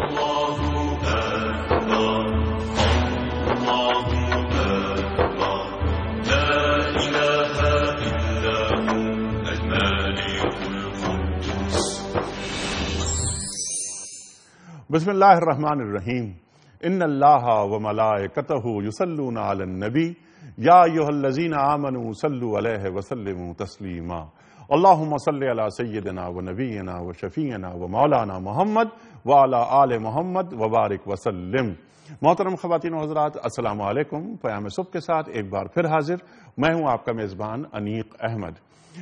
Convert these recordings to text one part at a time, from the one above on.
بسم اللہ الرحمن الرحیم ان اللہ وملائکتہ یصلون علی النبی یا ایھا الذین آمنوا صلوا علیہ وسلموا تسلیما اللہم صل علی سیدنا ونبینا وشفیعنا ومولانا محمد وعلی آل محمد وبارک وسلم۔ محترم خواتین و حضرات، السلام علیکم۔ پیام صبح کے ساتھ ایک بار پھر حاضر میں ہوں آپ کا میزبان انیق احمد۔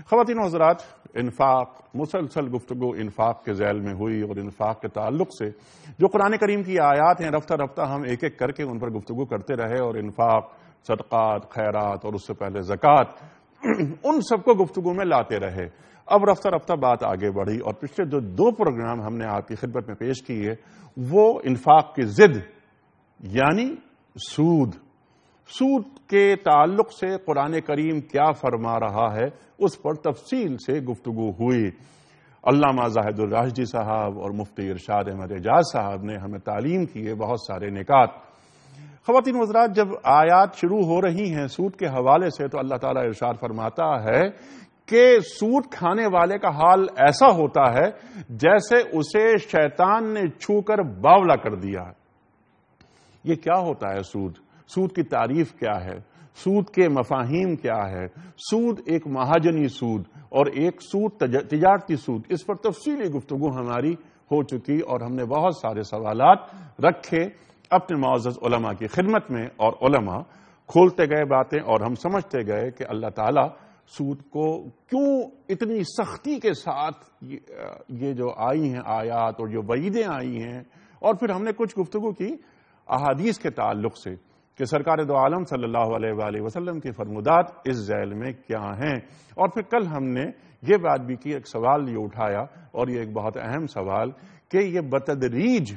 خواتین و حضرات، انفاق، مسلسل گفتگو انفاق کے ذیل میں ہوئی اور انفاق کے تعلق سے جو قرآن کریم کی آیات ہیں رفتہ رفتہ ہم ایک ایک کر کے ان پر گفتگو کرتے رہے، اور انفاق، صدقات، خیرات اور اس سے پہلے زکوٰۃ، ان سب کو گفتگو میں لاتے رہے۔ اب رفتہ رفتہ بات آگے بڑھی اور پچھلے جو دو پروگرام ہم نے آپ کی خدمت میں پیش کیے وہ انفاق کی ضد یعنی سود کے تعلق سے قرآن کریم کیا فرما رہا ہے اس پر تفصیل سے گفتگو ہوئی۔ علامہ زاہد الراشدی صاحب اور مفتی ارشاد احمد اعجاز صاحب نے ہمیں تعلیم کیے بہت سارے نکات۔ خواتین و حضرات، جب آیات شروع ہو رہی ہیں سود کے حوالے سے تو اللہ تعالیٰ ارشاد فرماتا ہے کہ سود کھانے والے کا حال ایسا ہوتا ہے جیسے اسے شیطان نے چھو کر باولا کر دیا۔ یہ کیا ہوتا ہے سود کی تعریف کیا ہے، سود کے مفاہیم کیا ہے؟ سود ایک مہاجنی سود اور ایک سود تجارتی سود، اس پر تفصیلی گفتگو ہماری ہو چکی اور ہم نے بہت سارے سوالات رکھے اپنے معزز علماء کی خدمت میں، اور علماء کھولتے گئے باتیں اور ہم سمجھتے گئے کہ اللہ تعالیٰ سود کو کیوں اتنی سختی کے ساتھ یہ جو آئی ہیں آیات اور جو وعیدیں آئی ہیں، اور پھر ہم نے کچھ گفتگو کی احادیث کے تعلق سے کہ سرکار دو عالم صلی اللہ علیہ وآلہ وسلم کی فرمودات اس ذیل میں کیا ہیں، اور پھر کل ہم نے یہ بات بھی کی، ایک سوال یہ اٹھایا اور یہ ایک بہت اہم سوال کہ یہ بتدریج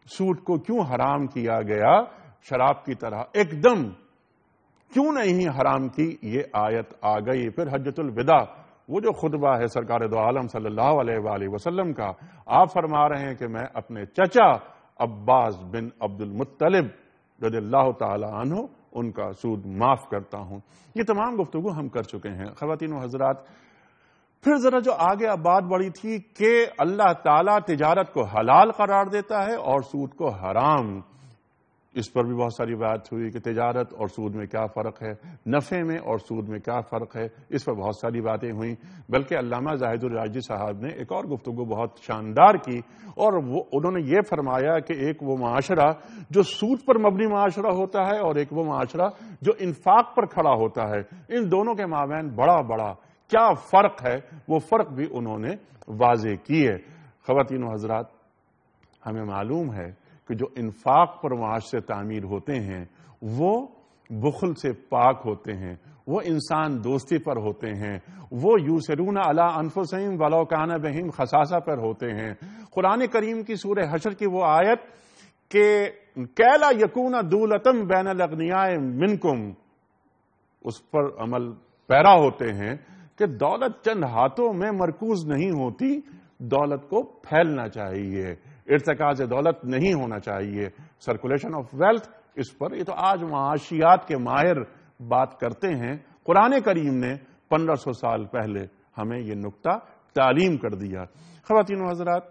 سود کو کیوں حرام کیا گیا، شراب کی طرح ایک دم کیوں نہیں حرام کی یہ آیت آ گئی۔ پھر حجۃ الوداع، وہ جو خطبہ ہے سرکار دو عالم صلی اللہ علیہ وآلہ وسلم کا، آپ فرما رہے ہیں کہ میں اپنے چچا عباس بن عبد المطلب رضی اللہ تعالی عنہ ان کا سود معاف کرتا ہوں۔ یہ تمام گفتگو ہم کر چکے ہیں۔ خواتین و حضرات، پھر ذرا جو آگے اب بات بڑھی تھی کہ اللہ تعالیٰ تجارت کو حلال قرار دیتا ہے اور سود کو حرام، اس پر بھی بہت ساری بات ہوئی کہ تجارت اور سود میں کیا فرق ہے، نفع میں اور سود میں کیا فرق ہے، اس پر بہت ساری باتیں ہوئیں۔ بلکہ علامہ زاہد الراشدی صاحب نے ایک اور گفتگو بہت شاندار کی، اور انہوں نے یہ فرمایا کہ ایک وہ معاشرہ جو سود پر مبنی معاشرہ ہوتا ہے اور ایک وہ معاشرہ جو انفاق پر کھڑا ہوتا ہے، ان دونوں کے مابین بڑا کیا فرق ہے، وہ فرق بھی انہوں نے واضح کیے۔ خواتین و حضرات، ہمیں معلوم ہے کہ جو انفاق پر معاشرے تعمیر ہوتے ہیں وہ بخل سے پاک ہوتے ہیں، وہ انسان دوستی پر ہوتے ہیں، وہ یوسرون علی انفسہم ولو کان بہم خصاصہ پر ہوتے ہیں۔ قرآن کریم کی سورہ حشر کی وہ آیت کہ کی لا یکون دولۃ بین الاغنیاء منکم، اس پر عمل پیرا ہوتے ہیں کہ دولت چند ہاتھوں میں مرکوز نہیں ہوتی، دولت کو پھیلنا چاہیے، ارتکاز دولت نہیں ہونا چاہیے، سرکولیشن آف ویلتھ، اس پر یہ تو آج معاشیات کے ماہر بات کرتے ہیں۔ قرآن کریم نے 1500 سال پہلے ہمیں یہ نقطہ تعلیم کر دیا۔ خواتین و حضرات،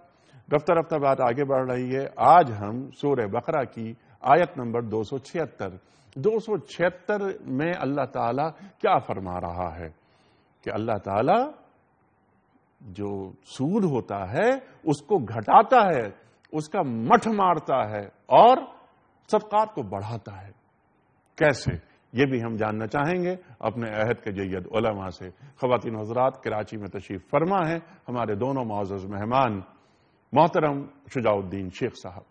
رفتہ رفتہ بات آگے بڑھ رہی ہے۔ آج ہم سورہ بقرہ کی آیت نمبر 276 میں اللہ تعالیٰ کیا فرما رہا ہے کہ اللہ تعالیٰ جو سود ہوتا ہے اس کو گھٹاتا ہے، اس کا مٹھ مارتا ہے اور صدقات کو بڑھاتا ہے۔ کیسے؟ یہ بھی ہم جاننا چاہیں گے اپنے عہد کے جید علماء سے۔ خواتین حضرات، کراچی میں تشریف فرما ہے ہمارے دونوں معزز مہمان، محترم شجاع الدین شیخ صاحب۔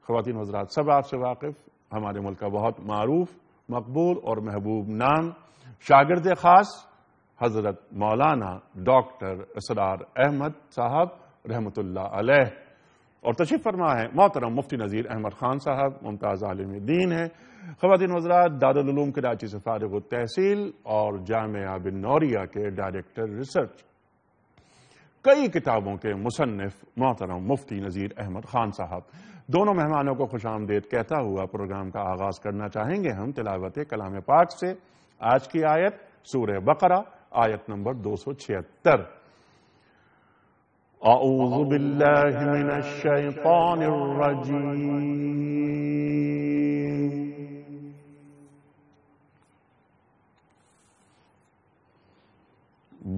خواتین حضرات، سب آپ سے واقف ہمارے ملک کا بہت معروف، مقبول اور محبوب نام، شاگرد خاص حضرت مولانا ڈاکٹر اسرار احمد صاحب رحمۃ اللہ علیہ، اور تشریف فرما ہے محترم مفتی نذیر احمد خان صاحب، ممتاز عالم دین ہے۔ خواتین حضرات، دارالعلوم کراچی سے فارغ التحصیل اور جامعہ بن نوریہ کے ڈائریکٹر ریسرچ۔ کئی کتابوں کے مصنف محترم مفتی نذیر احمد خان صاحب، دونوں مہمانوں کو خوش آمدید کہتا ہوا پروگرام کا آغاز کرنا چاہیں گے ہم تلاوت کلام پاک سے۔ آج کی آیت سورہ بقرہ، آیت نمبر 276۔ اعوذ باللہ من الشیطان الرجیم،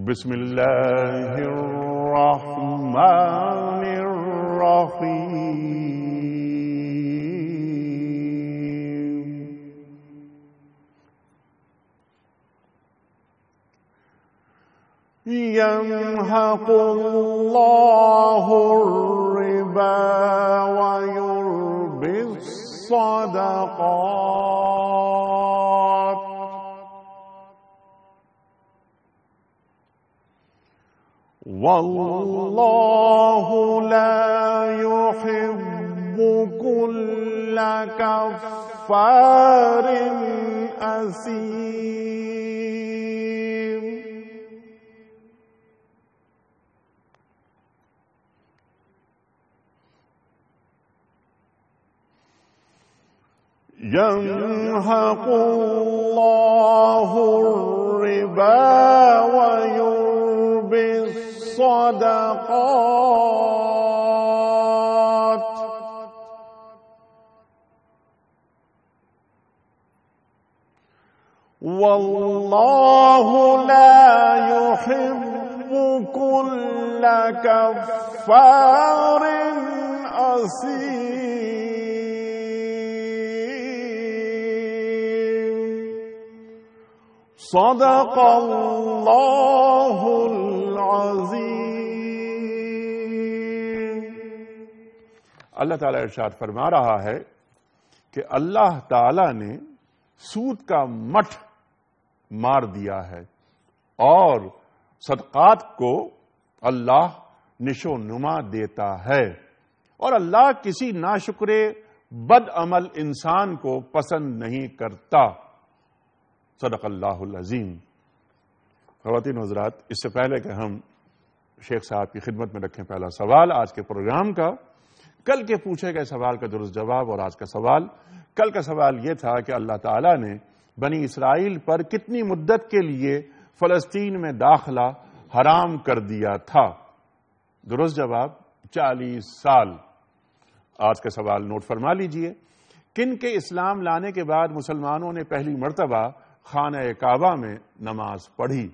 بسم اللہ الرحمن الرحیم، یمحق اللہ الربا ویربی الصدقات واللہ لا يحب كل كفار اثیم۔ یمحق اللہ الربا ویربی الصدقات واللہ لا يحب كل كفار اثیم۔ صدق اللہ العظیم۔ اللہ تعالیٰ ارشاد فرما رہا ہے کہ اللہ تعالیٰ نے سود کا مٹھ مار دیا ہے اور صدقات کو اللہ نشو نما دیتا ہے، اور اللہ کسی ناشکرے بد عمل انسان کو پسند نہیں کرتا۔ صدق اللہ العظیم۔ خواتین و حضرات، اس سے پہلے کہ ہم شیخ صاحب کی خدمت میں رکھیں پہلا سوال آج کے پروگرام کا، کل کے پوچھے گئے سوال کا درست جواب اور آج کا سوال۔ کل کا سوال یہ تھا کہ اللہ تعالیٰ نے بنی اسرائیل پر کتنی مدت کے لیے فلسطین میں داخلہ حرام کر دیا تھا؟ درست جواب 40 سال۔ آج کا سوال نوٹ فرما لیجئے۔ کن کے اسلام لانے کے بعد مسلمانوں نے پہلی مرتبہ خانہ کعبہ میں نماز پڑھی؟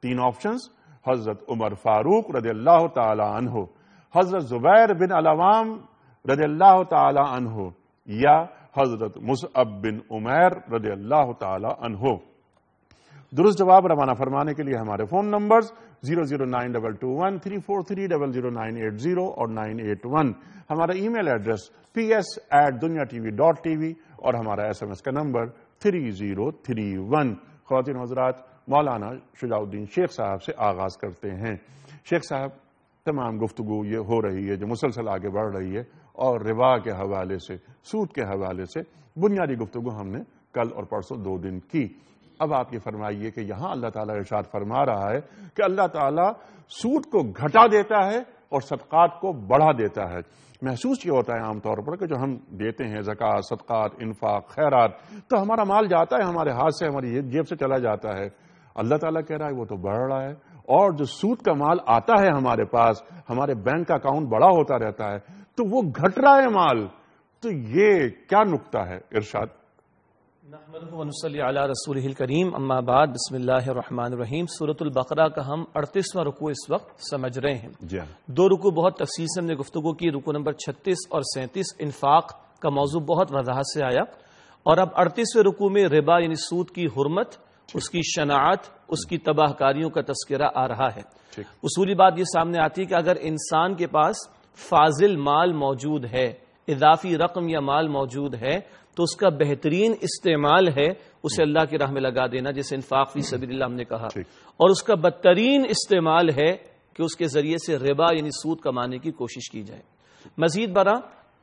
3 آپشنز: حضرت عمر فاروق رضی اللہ تعالی عنہ، حضرت زبیر بن العوام رضی اللہ تعالی عنہ، یا حضرت مصعب بن عمیر رضی اللہ تعالی عنہ۔ درست جواب روانہ فرمانے کے لیے ہمارے فون نمبرز 009221343000980 اور 981، ہمارا ای میل ایڈریس ps@dunyatv.tv اور ہمارا SMS کا نمبر 3031۔ خواتین حضرات، مولانا شجاع الدین شیخ صاحب سے آغاز کرتے ہیں۔ شیخ صاحب، تمام گفتگو یہ ہو رہی ہے جو مسلسل آگے بڑھ رہی ہے، اور ربا کے حوالے سے، سود کے حوالے سے بنیادی گفتگو ہم نے کل اور پرسوں 2 دن کی۔ اب آپ یہ فرمائیے کہ یہاں اللہ تعالیٰ ارشاد فرما رہا ہے کہ اللہ تعالیٰ سود کو گھٹا دیتا ہے اور صدقات کو بڑھا دیتا ہے۔ محسوس یہ ہوتا ہے عام طور پر کہ جو ہم دیتے ہیں زکوٰۃ، صدقات، انفاق، خیرات، تو ہمارا مال جاتا ہے ہمارے ہاتھ سے، ہماری جیب سے چلا جاتا ہے۔ اللہ تعالیٰ کہہ رہا ہے وہ تو بڑھ رہا ہے، اور جو سود کا مال آتا ہے ہمارے پاس، ہمارے بینک کا اکاؤنٹ بڑا ہوتا رہتا ہے، تو وہ گھٹ رہا ہے مال۔ تو یہ کیا نکتہ ہے؟ ارشاد۔ نحمدہ و نصلی علی رسولہ الکریم، اما بعد، بسم اللہ الرحمن الرحیم۔ سورۃ البقرہ کا ہم 38واں رکوع اس وقت سمجھ رہے ہیں۔ 2 رکوع بہت تفصیل سے ہم نے گفتگو کی۔ رکوع نمبر 36 اور 37 انفاق کا موضوع بہت وضاحت سے آیا، اور اب 38ویں رکوع میں ربا یعنی سود کی حرمت، اس کی شناعت، اس کی تباہ کاریوں کا تذکرہ آ رہا ہے۔ اصولی بات یہ سامنے آتی ہے کہ اگر انسان کے پاس فاضل مال موجود ہے، اضافی رقم یا مال موجود ہے، تو اس کا بہترین استعمال ہے اسے اللہ کی راہ میں لگا دینا، جیسے انفاق فی سبیل اللہ ہم نے کہا، اور اس کا بدترین استعمال ہے کہ اس کے ذریعے سے ربا یعنی سود کمانے کی کوشش کی جائے۔ مزید برآں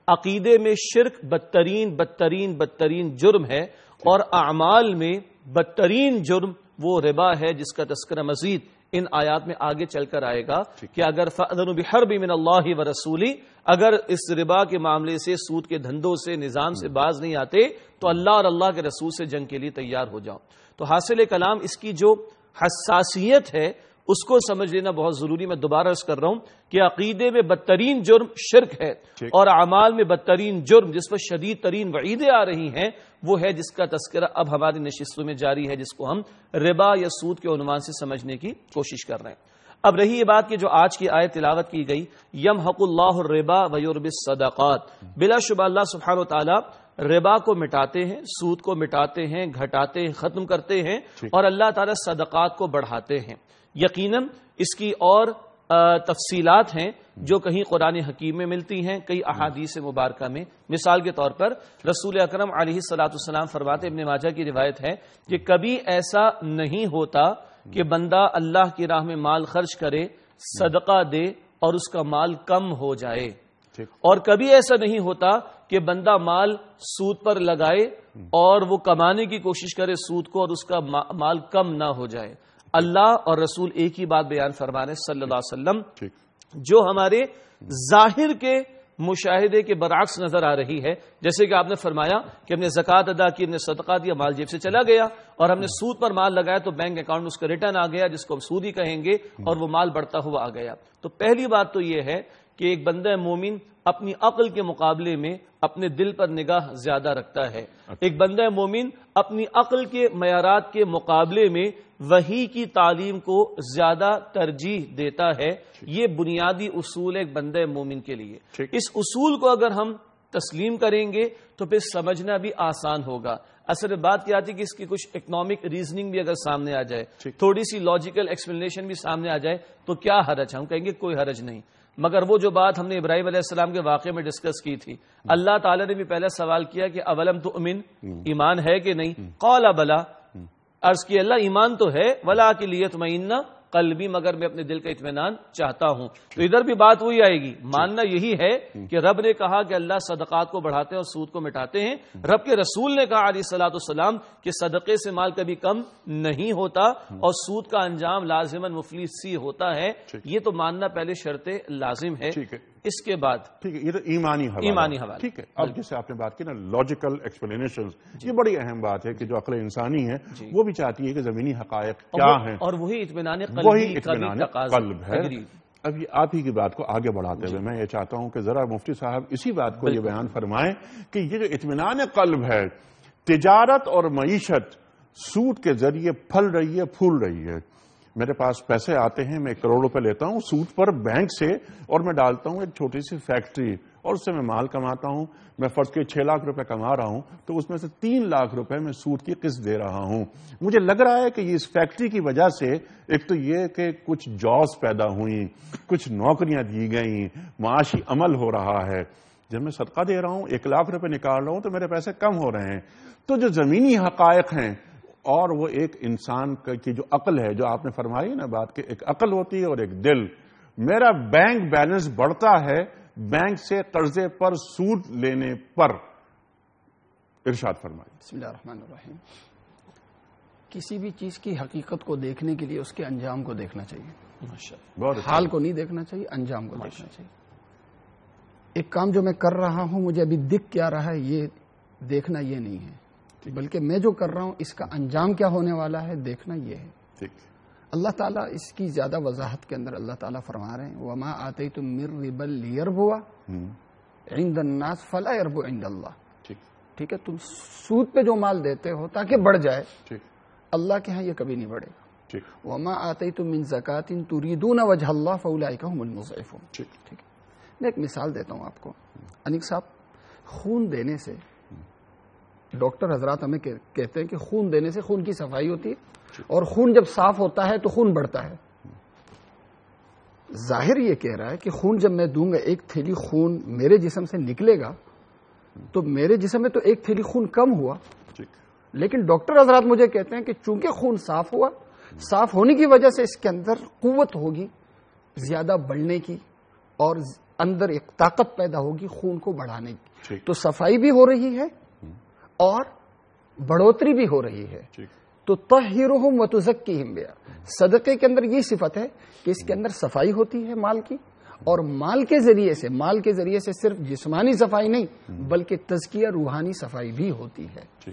عقیدے میں شرک بدترین جرم ہے، اور اعمال میں بدترین جرم وہ ربا ہے جس کا تذکرہ مزید ان آیات میں آگے چل کر آئے گا کہ اگر فأذنوا بحرب من اللہ ورسولہ، اگر اس ربا کے معاملے سے، سود کے دھندوں سے، نظام سے باز نہیں آتے تو اللہ اور اللہ کے رسول سے جنگ کے لیے تیار ہو جاؤ۔ تو حاصل کلام اس کی جو حساسیت ہے اس کو سمجھ لینا بہت ضروری۔ میں دوبارہ عرض کر رہا ہوں کہ عقیدے میں بدترین جرم شرک ہے، اور اعمال میں بدترین جرم جس پر شدید ترین وعیدیں آ رہی ہیں وہ ہے جس کا تذکرہ اب ہماری نشستوں میں جاری ہے، جس کو ہم ربا یا سود کے عنوان سے سمجھنے کی کوشش کر رہے ہیں۔ اب رہی یہ بات کہ جو آج کی آیت تلاوت کی گئی، یمحق اللہ الربا ویربی الصدقات، بلا شبہ اللہ سبحانہ و تعالی ربا کو مٹاتے ہیں، سود کو مٹاتے ہیں، گھٹاتے ہیں، ختم کرتے ہیں، اور اللہ تعالی صدقات کو بڑھاتے ہیں۔ یقیناً اس کی اور تفصیلات ہیں جو کہیں قرآن حکیم میں ملتی ہیں، کئی احادیث مبارکہ میں۔ مثال کے طور پر رسول اکرم علیہ الصلوۃ والسلام فرماتے، ابن ماجہ کی روایت ہے کہ کبھی ایسا نہیں ہوتا کہ بندہ اللہ کی راہ میں مال خرچ کرے، صدقہ دے اور اس کا مال کم ہو جائے، اور کبھی ایسا نہیں ہوتا کہ بندہ مال سود پر لگائے اور وہ کمانے کی کوشش کرے سود کو اور اس کا مال کم نہ ہو جائے۔ اللہ اور رسول ایک ہی بات بیان فرما رہے صلی اللہ علیہ وسلم، جو ہمارے ظاہر کے مشاہدے کے برعکس نظر آ رہی ہے۔ جیسے کہ آپ نے فرمایا کہ ہم نے زکوٰۃ ادا کی، ہم نے صدقہ دیا، مال جیب سے چلا گیا، اور ہم نے سود پر مال لگایا تو بینک اکاؤنٹ میں اس کا ریٹرن آ گیا، جس کو ہم سود ہی کہیں گے، اور وہ مال بڑھتا ہوا آ گیا۔ تو پہلی بات تو یہ ہے کہ ایک بندہ مومن اپنی عقل کے مقابلے میں اپنے دل پر نگاہ زیادہ رکھتا ہے۔ ایک بندہ مومن اپنی عقل کے معیارات کے مقابلے میں وحی کی تعلیم کو زیادہ ترجیح دیتا ہے۔ یہ بنیادی اصول ہے ایک بندہ مومن کے لیے۔ اس اصول کو اگر ہم تسلیم کریں گے تو پھر سمجھنا بھی آسان ہوگا۔ اصل بات کیا آتی کہ اس کی کچھ اکنامک ریزننگ بھی اگر سامنے آ جائے، تھوڑی سی لاجیکل ایکسپلینیشن بھی سامنے آ جائے تو کیا حرج ہے؟ ہم کہیں گے کوئی حرج نہیں۔ مگر وہ جو بات ہم نے ابراہیم علیہ السلام کے واقعے میں ڈسکس کی تھی، اللہ تعالیٰ نے بھی پہلا سوال کیا کہ اولم تؤمن، ایمان ہے کہ نہیں؟ قال بلا، عرض کی اللہ ایمان تو ہے، ولکن لیطمئن قلبی، مگر میں اپنے دل کا اطمینان چاہتا ہوں۔ تو ادھر بھی بات وہی آئے گی، ماننا یہی ہے کہ رب نے کہا کہ اللہ صدقات کو بڑھاتے ہیں اور سود کو مٹاتے ہیں، رب کے رسول نے کہا علیہ الصلوۃ والسلام کہ صدقے سے مال کبھی کم نہیں ہوتا اور سود کا انجام لازماً مفلس سی ہوتا ہے۔ یہ تو ماننا پہلے شرط لازم ہے۔ اس کے بعد ٹھیک ہے، یہ تو ایمانی حوالہ، ٹھیک ہے۔ اب جیسے آپ نے بات کی نا لاجیکل ایکسپلینیشنز، یہ بڑی اہم بات ہے کہ جو عقل انسانی ہے وہ بھی چاہتی ہے کہ زمینی حقائق کیا ہیں، اور وہی اطمینان قلب ہے۔ اب یہ آپ ہی کی بات کو آگے بڑھاتے ہوئے میں یہ چاہتا ہوں کہ ذرا مفتی صاحب اسی بات کو یہ بیان فرمائیں کہ یہ جو اطمینان قلب ہے، تجارت اور معیشت سود کے ذریعے پھل رہی ہے، پھول رہی ہے۔ میرے پاس پیسے آتے ہیں، میں 1 کروڑ روپے لیتا ہوں سود پر بینک سے، اور میں ڈالتا ہوں ایک چھوٹی سی فیکٹری، اور اس سے میں مال کماتا ہوں۔ میں فرض کے 6 لاکھ روپے کما رہا ہوں تو اس میں سے 3 لاکھ روپے میں سود کی قسط دے رہا ہوں۔ مجھے لگ رہا ہے کہ یہ اس فیکٹری کی وجہ سے ایک تو یہ کہ کچھ جابز پیدا ہوئیں، کچھ نوکریاں دی گئیں، معاشی عمل ہو رہا ہے۔ جب میں صدقہ دے رہا ہوں، 1 لاکھ روپے نکال رہا ہوں تو میرے پیسے کم ہو رہے ہیں۔ تو جو زمینی حقائق ہیں اور وہ ایک انسان کی جو عقل ہے، جو آپ نے فرمائی نا بات کہ ایک عقل ہوتی ہے اور ایک دل، میرا بینک بیلنس بڑھتا ہے بینک سے قرضے پر سود لینے پر۔ ارشاد فرمائیں۔ بسم اللہ الرحمن الرحیم۔ کسی بھی چیز کی حقیقت کو دیکھنے کے لیے اس کے انجام کو دیکھنا چاہیے، حال کو نہیں دیکھنا چاہیے، انجام کو دیکھنا چاہیے۔ ایک کام جو میں کر رہا ہوں مجھے ابھی دکھ کیا رہا ہے یہ دیکھنا یہ نہیں ہے، بلکہ میں جو کر رہا ہوں اس کا انجام کیا ہونے والا ہے دیکھنا یہ ہے۔ اللہ تعالیٰ اس کی زیادہ وضاحت کے اندر اللہ تعالیٰ فرما رہے ہیں وَمَا آتَيْتُم مِّن رِّبًا لِيَرْبُوَ عِندَ النَّاسِ فَلَا يَرْبُو عِندَ اللَّهِ۔ ٹھیک ہے، تم سود پہ جو مال دیتے ہو تاکہ بڑھ جائے، اللہ کے ہاں یہ کبھی نہیں بڑھے گا۔ وَمَا آتَيْتُم مِّن زَكَاةٍ تُرِيدُونَ وَجْهَ اللَّهِ فَأُولَٰئِكَ هُمُ الْمُضْعِفُونَ۔ ٹھیک ہے، میں ایک مثال دیتا ہوں آپ کو۔ انیق صاحب، خون دینے سے ڈاکٹر حضرات ہمیں کہتے ہیں کہ خون دینے سے خون کی صفائی ہوتی ہے، اور خون جب صاف ہوتا ہے تو خون بڑھتا ہے۔ ظاہر یہ کہہ رہا ہے کہ خون جب میں دوں گا، 1 تھیلی خون میرے جسم سے نکلے گا تو میرے جسم میں تو 1 تھیلی خون کم ہوا، لیکن ڈاکٹر حضرات مجھے کہتے ہیں کہ چونکہ خون صاف ہوا، صاف ہونے کی وجہ سے اس کے اندر قوت ہوگی زیادہ بڑھنے کی، اور اندر ایک طاقت پیدا ہوگی خون کو بڑھانے کی۔ تو صفائی بھی ہو رہی ہے اور بڑھوتری بھی ہو رہی ہے۔ تو طہرہم وتزکیہم بہا، صدقے کے اندر یہ صفت ہے کہ اس کے اندر صفائی ہوتی ہے مال کی، اور مال کے ذریعے سے صرف جسمانی صفائی نہیں بلکہ تزکیہ روحانی صفائی بھی ہوتی ہے۔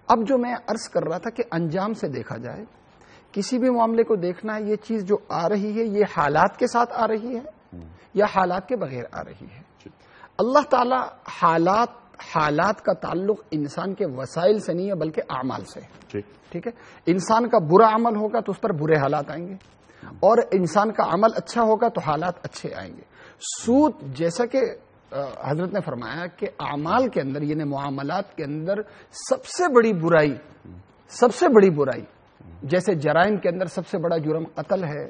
اب جو میں عرض کر رہا تھا کہ انجام سے دیکھا جائے، کسی بھی معاملے کو دیکھنا ہے، یہ چیز جو آ رہی ہے یہ حالات کے ساتھ آ رہی ہے یا حالات کے بغیر آ رہی ہے۔ اللہ تعالی حالات کا تعلق انسان کے وسائل سے نہیں ہے بلکہ اعمال سے، ٹھیک ہے؟ انسان کا برا عمل ہوگا تو اس پر برے حالات آئیں گے، اور انسان کا عمل اچھا ہوگا تو حالات اچھے آئیں گے۔ سود، جیسا کہ حضرت نے فرمایا کہ اعمال کے اندر یعنی معاملات کے اندر سب سے بڑی برائی جیسے جرائم کے اندر سب سے بڑا جرم قتل ہے،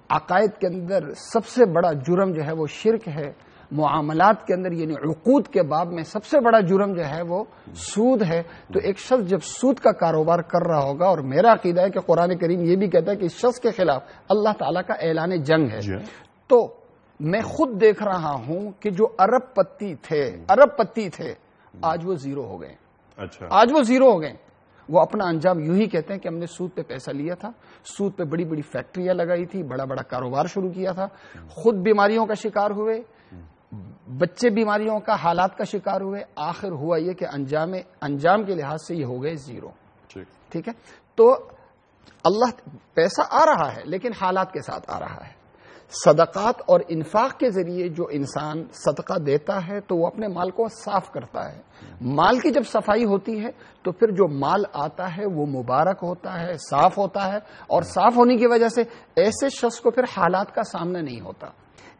عقائد کے اندر سب سے بڑا جرم جو ہے وہ شرک ہے، معاملات کے اندر یعنی عقود کے باب میں سب سے بڑا جرم جو ہے وہ سود ہے۔ تو ایک شخص جب سود کا کاروبار کر رہا ہوگا، اور میرا عقیدہ ہے کہ قرآن کریم یہ بھی کہتا ہے کہ اس شخص کے خلاف اللہ تعالیٰ کا اعلان جنگ ہے، تو میں خود دیکھ رہا ہوں کہ جو ارب پتی تھے آج وہ زیرو ہو گئے، آج وہ زیرو ہو گئے۔ وہ اپنا انجام یوں ہی کہتے ہیں کہ ہم نے سود پہ پیسہ لیا تھا، سود پہ بڑی بڑی فیکٹریاں لگائی تھی، بڑا بڑا کاروبار شروع کیا تھا، خود بیماریوں کا شکار ہوئے، بچے بیماریوں کا حالات کا شکار ہوئے، آخر ہوا یہ کہ انجام کے لحاظ سے یہ ہو گئے زیرو، ٹھیک ہے؟ تو اللہ پیسہ آ رہا ہے لیکن حالات کے ساتھ آ رہا ہے۔ صدقات اور انفاق کے ذریعے جو انسان صدقہ دیتا ہے تو وہ اپنے مال کو صاف کرتا ہے۔ مال کی جب صفائی ہوتی ہے تو پھر جو مال آتا ہے وہ مبارک ہوتا ہے، صاف ہوتا ہے، اور صاف ہونے کی وجہ سے ایسے شخص کو پھر حالات کا سامنا نہیں ہوتا۔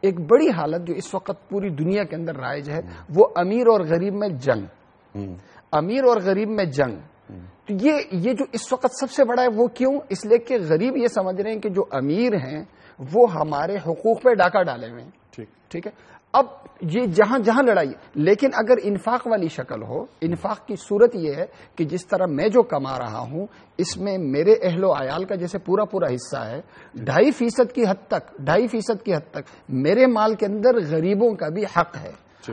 ایک بڑی حالت جو اس وقت پوری دنیا کے اندر رائج ہے وہ امیر اور غریب میں جنگ، تو یہ جو اس وقت سب سے بڑا ہے وہ کیوں؟ اس لیے کہ غریب یہ سمجھ رہے ہیں کہ جو امیر ہیں وہ ہمارے حقوق پہ ڈاکہ ڈالے ہوئے ہیں، ٹھیک ہے؟ اب یہ جہاں لڑائی، لیکن اگر انفاق والی شکل ہو، انفاق کی صورت یہ ہے کہ جس طرح میں جو کما رہا ہوں اس میں میرے اہل و عیال کا جیسے پورا حصہ ہے، 2.5% کی حد تک میرے مال کے اندر غریبوں کا بھی حق ہے،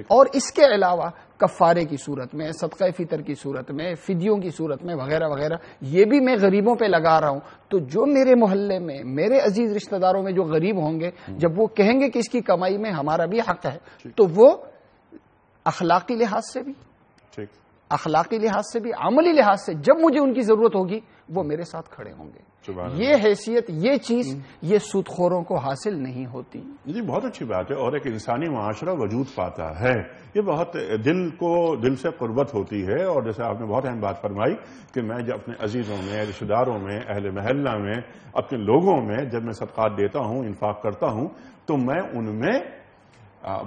اور اس کے علاوہ کفارے کی صورت میں، صدقہ فطر کی صورت میں، فدیوں کی صورت میں وغیرہ وغیرہ، یہ بھی میں غریبوں پہ لگا رہا ہوں۔ تو جو میرے محلے میں، میرے عزیز رشتہ داروں میں جو غریب ہوں گے، جب وہ کہیں گے کہ اس کی کمائی میں ہمارا بھی حق ہے، تو وہ اخلاقی لحاظ سے بھی عملی لحاظ سے جب مجھے ان کی ضرورت ہوگی وہ میرے ساتھ کھڑے ہوں گے۔ یہ حیثیت، یہ چیز یہ سود خوروں کو حاصل نہیں ہوتی۔ جی بہت اچھی بات ہے، اور ایک انسانی معاشرہ وجود پاتا ہے، یہ بہت دل سے قربت ہوتی ہے۔ اور جیسے آپ نے بہت اہم بات فرمائی کہ میں جب اپنے عزیزوں میں، رشتہ داروں میں، اہل محلہ میں، اپنے لوگوں میں جب میں صدقات دیتا ہوں، انفاق کرتا ہوں، تو میں ان میں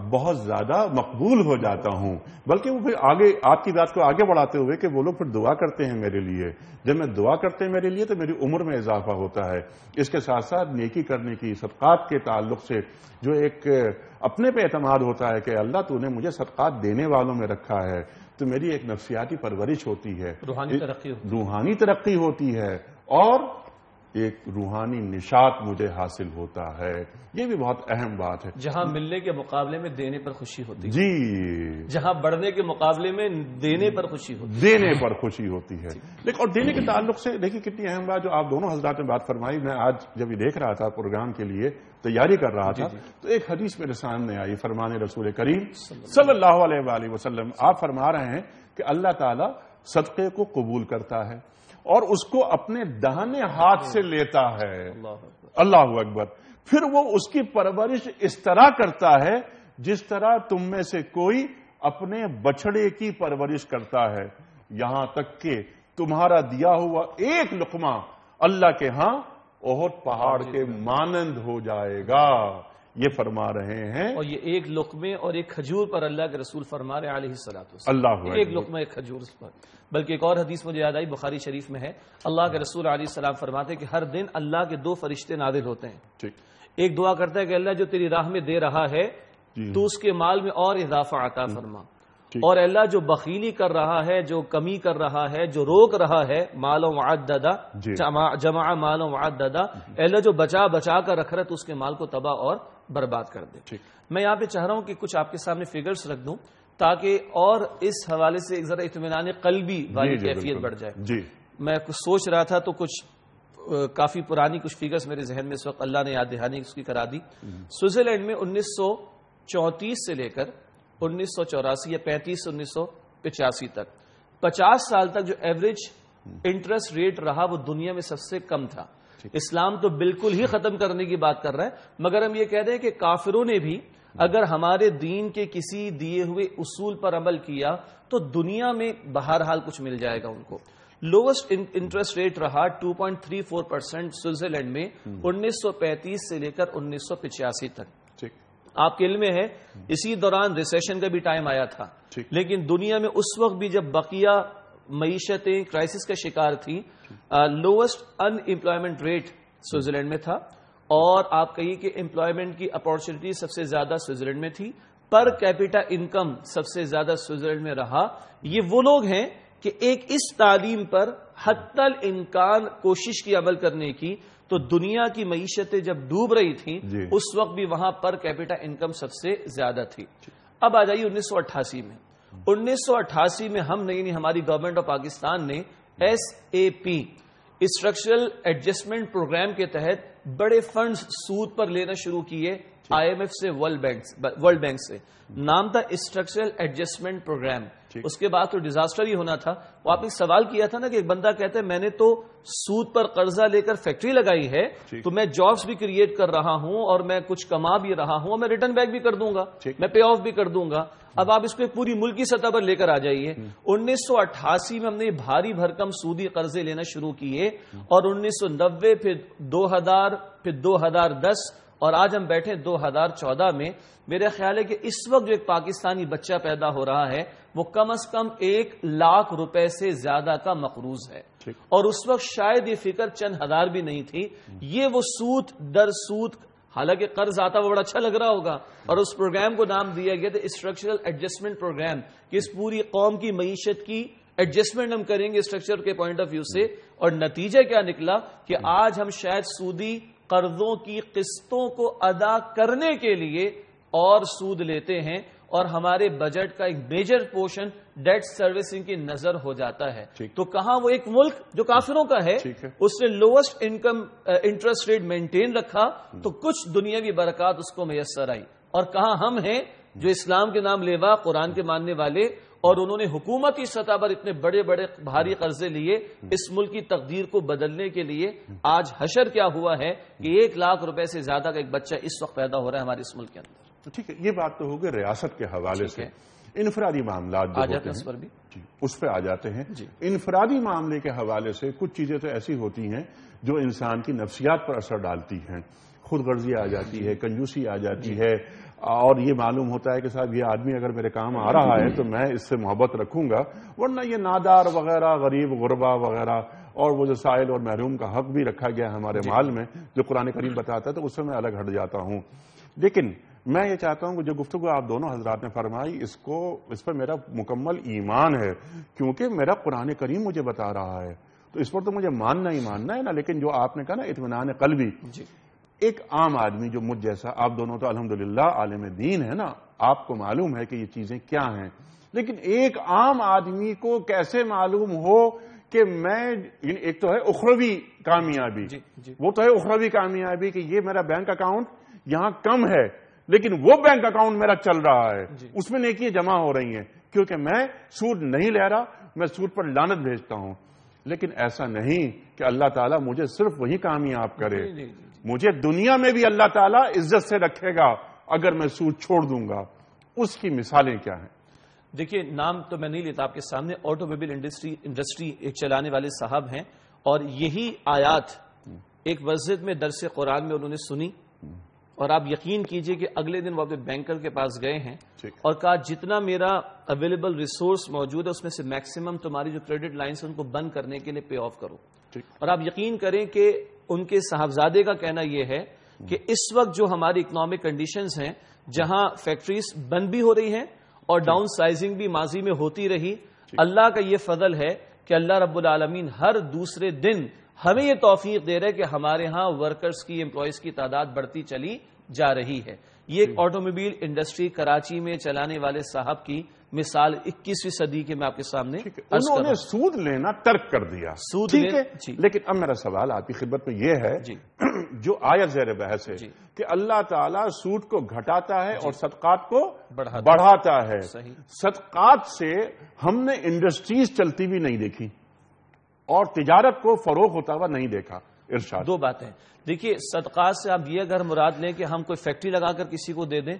بہت زیادہ مقبول ہو جاتا ہوں، بلکہ وہ پھر آگے آپ کی بات کو آگے بڑھاتے ہوئے کہ وہ لوگ پھر دعا کرتے ہیں میرے لیے، جب میں دعا کرتے ہیں میرے لیے تو میری عمر میں اضافہ ہوتا ہے۔ اس کے ساتھ ساتھ نیکی کرنے کی، صدقات کے تعلق سے جو ایک اپنے پہ اعتماد ہوتا ہے کہ اللہ تو نے مجھے صدقات دینے والوں میں رکھا ہے، تو میری ایک نفسیاتی پرورش ہوتی ہے، روحانی ترقی ہوتی ہے، اور ایک روحانی نشاط مجھے حاصل ہوتا ہے۔ یہ بھی بہت اہم بات ہے۔ جہاں ملنے کے مقابلے میں دینے پر خوشی ہوتی ہے، جی، جہاں بڑھنے کے مقابلے میں دینے پر خوشی ہوتی ہے، لیکن اور دینے کے تعلق سے دیکھیے کتنی اہم بات جو آپ دونوں حضرات نے بات فرمائی۔ میں آج جب یہ دیکھ رہا تھا پروگرام کے لیے تیاری کر رہا تھا تو ایک حدیث میرے سامنے آئی، فرمان رسول کریم صلی اللہ علیہ وآلہ وسلم۔ آپ فرما رہے ہیں کہ اللہ تعالیٰ صدقے کو قبول کرتا ہے اور اس کو اپنے داہنے ہاتھ سے لیتا ہے، اللہ اکبر، پھر وہ اس کی پرورش اس طرح کرتا ہے جس طرح تم میں سے کوئی اپنے بچڑے کی پرورش کرتا ہے، یہاں تک کہ تمہارا دیا ہوا ایک لقمہ اللہ کے ہاں احد پہاڑ کے مانند ہو جائے گا، یہ فرما رہے ہیں۔ اور یہ ایک لقمے اور ایک کھجور پر اللہ کے رسول فرما رہے علیہ الصلوۃ اللہ، ایک لقمہ ایک کھجور پر۔ بلکہ ایک اور حدیث مجھے یاد آئی، بخاری شریف میں ہے، اللہ کے رسول علیہ السلام فرماتے ہیں کہ ہر دن اللہ کے 2 فرشتے نازل ہوتے ہیں، ایک دعا کرتا ہے کہ اللہ جو تیری راہ میں دے رہا ہے تو اس کے مال میں اور اضافہ عطا فرما، اور اللہ جو بخیلی کر رہا ہے، جو کمی کر رہا ہے، جو روک رہا ہے، مال و معددہ جمع مال و معددہ، اللہ جو بچا کر رکھ رہا ہے تو اس کے مال کو تباہ اور برباد کر دے۔ میں یہاں پہ چاہ رہا ہوں کہ کچھ آپ کے سامنے فگرز رکھ دوں تاکہ اور اس حوالے سے ایک ذرا اطمینان قلبی والی کیفیت بڑھ جائے۔ میں کچھ سوچ رہا تھا تو کچھ کافی پرانی کچھ فیگرز میرے ذہن میں اس وقت اللہ نے یاد دہانی اس کی کرا دی. سوئٹزرلینڈ میں 1934 سے لے کر 1984 یا 35 سے 1985 تک 50 سال تک جو ایوریج انٹرسٹ ریٹ رہا وہ دنیا میں سب سے کم تھا. اسلام تو بالکل ہی ختم کرنے کی بات کر رہا ہے، مگر ہم یہ کہہ رہے ہیں کہ کافروں نے بھی اگر ہمارے دین کے کسی دیے ہوئے اصول پر عمل کیا تو دنیا میں بہرحال کچھ مل جائے گا ان کو. لوسٹ انٹرسٹ ریٹ رہا 2.34% سوئٹزرلینڈ میں 1935 سے لے کر 1985 تک. آپ کے علم میں ہے اسی دوران ریسیشن کا بھی ٹائم آیا تھا، لیکن دنیا میں اس وقت بھی جب بقیہ معیشتیں کرائسس کا شکار تھی، لوسٹ ان امپلائمنٹ ریٹ سوئٹزرلینڈ میں تھا، اور آپ کہیے کہ امپلائمنٹ کی اپارچونیٹی سب سے زیادہ سوئٹزرلینڈ میں تھی، پر کیپیٹا انکم سب سے زیادہ سوئٹزرلینڈ میں رہا. یہ وہ لوگ ہیں کہ ایک اس تعلیم پر حتی الامکان کوشش کی عمل کرنے کی، تو دنیا کی معیشتیں جب ڈوب رہی تھیں اس وقت بھی وہاں پر کیپیٹا انکم سب سے زیادہ تھی. اب آ جائیے 1988 میں. 1988 میں ہم نے یعنی ہماری گورنمنٹ آف پاکستان نے SAP اسٹرکچرل ایڈجسٹمنٹ پروگرام کے تحت بڑے فنڈز سود پر لینا شروع کیے IMF سے، ورلڈ بینک سے. نام تھا اسٹرکچرل ایڈجسٹمنٹ پروگرام. اس کے بعد تو ڈیزاسٹر ہی ہونا تھا. وہ آپ نے سوال کیا تھا نا کہ ایک بندہ کہتا ہے میں نے تو سود پر قرضہ لے کر فیکٹری لگائی ہے تو میں جابس بھی کریٹ کر رہا ہوں اور میں کچھ کما بھی رہا ہوں اور میں ریٹرن بیک بھی کر دوں گا، میں پے آف بھی کر دوں گا. اب آپ اس کو پوری ملکی سطح پر لے کر آ جائیے. 1988 میں ہم نے بھاری بھرکم سودی قرضے لینا شروع کیے، اور 1990 پھر 2000 پھر 2010 اور آج ہم بیٹھے 2014 میں. میرا خیال ہے کہ اس وقت جو ایک پاکستانی بچہ پیدا ہو رہا ہے وہ کم از کم 1 لاکھ روپے سے زیادہ کا مقروض ہے، اور اس وقت شاید یہ فکر چند ہزار بھی نہیں تھی. یہ وہ سود در سود، حالانکہ قرض آتا وہ بڑا اچھا لگ رہا ہوگا، اور اس پروگرام کو نام دیا گیا تھا اسٹرکچرل ایڈجسٹمنٹ پروگرام، کہ اس پوری قوم کی معیشت کی ایڈجسٹمنٹ ہم کریں گے اسٹرکچر کے پوائنٹ آف ویو سے. اور نتیجہ کیا نکلا کہ آج ہم شاید سودی قرضوں کی قسطوں کو ادا کرنے کے لیے اور سود لیتے ہیں، اور ہمارے بجٹ کا ایک میجر پورشن ڈیٹ سروسنگ کی نظر ہو جاتا ہے. تو کہاں وہ ایک ملک جو کافروں کا ہے اس نے lost income interest rate maintain رکھا تو کچھ دنیاوی برکات اس کو میسر آئی، اور کہاں ہم ہیں جو اسلام کے نام لیوا قرآن کے ماننے والے، اور انہوں نے حکومتی سطح پر اتنے بڑے بڑے بھاری قرضے لیے اس ملک کی تقدیر کو بدلنے کے لیے. آج حشر کیا ہوا ہے کہ 1 لاکھ روپے سے زیادہ کا ایک بچہ اس وقت پیدا ہو رہا ہے ہمارے اس ملک کے اندر. ٹھیک ہے، یہ بات تو ہوگی ریاست کے حوالے سے. انفرادی معاملات جو ہوتے ہیں اس پہ آ جاتے ہیں. انفرادی معاملے کے حوالے سے کچھ چیزیں تو ایسی ہوتی ہیں جو انسان کی نفسیات پر اثر ڈالتی ہیں. خود غرضی آ جاتی ہے، کنجوسی آ جاتی ہے، اور یہ معلوم ہوتا ہے کہ صاحب یہ آدمی اگر میرے کام آ رہا ہے تو میں اس سے محبت رکھوں گا، ورنہ یہ نادار وغیرہ، غریب غربا وغیرہ، اور وہ جو سائل اور محروم کا حق بھی رکھا گیا ہے ہمارے مال میں جو قرآن کریم بتاتا ہے، تو اس سے میں الگ ہٹ جاتا ہوں. لیکن میں یہ چاہتا ہوں کہ جو گفتگو آپ دونوں حضرات نے فرمائی اس پر میرا مکمل ایمان ہے، کیونکہ میرا قرآن کریم مجھے بتا رہا ہے، تو اس پر تو مجھے ماننا ہی ماننا ہے نا. لیکن جو آپ نے کہا نا اطمینان قلبی، ایک عام آدمی جو مجھ جیسا، آپ دونوں تو الحمدللہ عالم دین ہے نا، آپ کو معلوم ہے کہ یہ چیزیں کیا ہیں، لیکن ایک عام آدمی کو کیسے معلوم ہو کہ میں، ایک تو ہے اخروی کامیابی، وہ تو ہے اخروی کامیابی کہ یہ میرا بینک اکاؤنٹ یہاں کم ہے لیکن وہ بینک اکاؤنٹ میرا چل رہا ہے، اس میں نیکیاں جمع ہو رہی ہیں، کیونکہ میں سود نہیں لے رہا، میں سود پر لعنت بھیجتا ہوں. لیکن ایسا نہیں کہ اللہ تعالیٰ مجھے صرف وہی کامیاب کرے، مجھے دنیا میں بھی اللہ تعالیٰ عزت سے رکھے گا اگر میں سود چھوڑ دوں گا. اس کی مثالیں کیا ہیں؟ دیکھیے، نام تو میں نہیں لیتا آپ کے سامنے، آٹو موبائل انڈسٹری ایک چلانے والے صاحب ہیں، اور یہی آیات ایک مسجد میں درس قرآن میں انہوں نے سنی، اور آپ یقین کیجئے کہ اگلے دن وہ اپنے بینکر کے پاس گئے ہیں اور کہا جتنا میرا اویلیبل ریسورس موجود ہے اس میں سے میکسیمم تمہاری جو کریڈٹ لائنز ہیں ان کو بند کرنے کے لیے پے آف کرو. اور آپ یقین کریں کہ ان کے صاحبزادے کا کہنا یہ ہے کہ اس وقت جو ہماری اکنامک کنڈیشنز ہیں، جہاں فیکٹریز بند بھی ہو رہی ہیں اور ڈاؤن سائزنگ بھی ماضی میں ہوتی رہی، اللہ کا یہ فضل ہے کہ اللہ رب العالمین ہر دوسرے دن ہمیں یہ توفیق دے رہے کہ ہمارے ہاں ورکرز کی، امپلائیز کی تعداد بڑھتی چلی جا رہی ہے. یہ ایک آٹوموبائل انڈسٹری کراچی میں چلانے والے صاحب کی مثال 21ویں صدی کے میں آپ کے سامنے انہوں نے سود لینا ترک کر دیا. سود ٹھیک ہے لیکن اب میرا سوال آپ کی خدمت میں یہ ہے جو آیت زیر بحث ہے کہ اللہ تعالیٰ سود کو گھٹاتا ہے اور صدقات کو بڑھاتا ہے. صدقات سے ہم نے انڈسٹریز چلتی بھی نہیں دیکھی اور تجارت کو فروغ ہوتا ہوا نہیں دیکھا. ارشاد. دو باتیں دیکھیے، صدقات سے آپ یہ اگر مراد لیں کہ ہم کوئی فیکٹری لگا کر کسی کو دے دیں،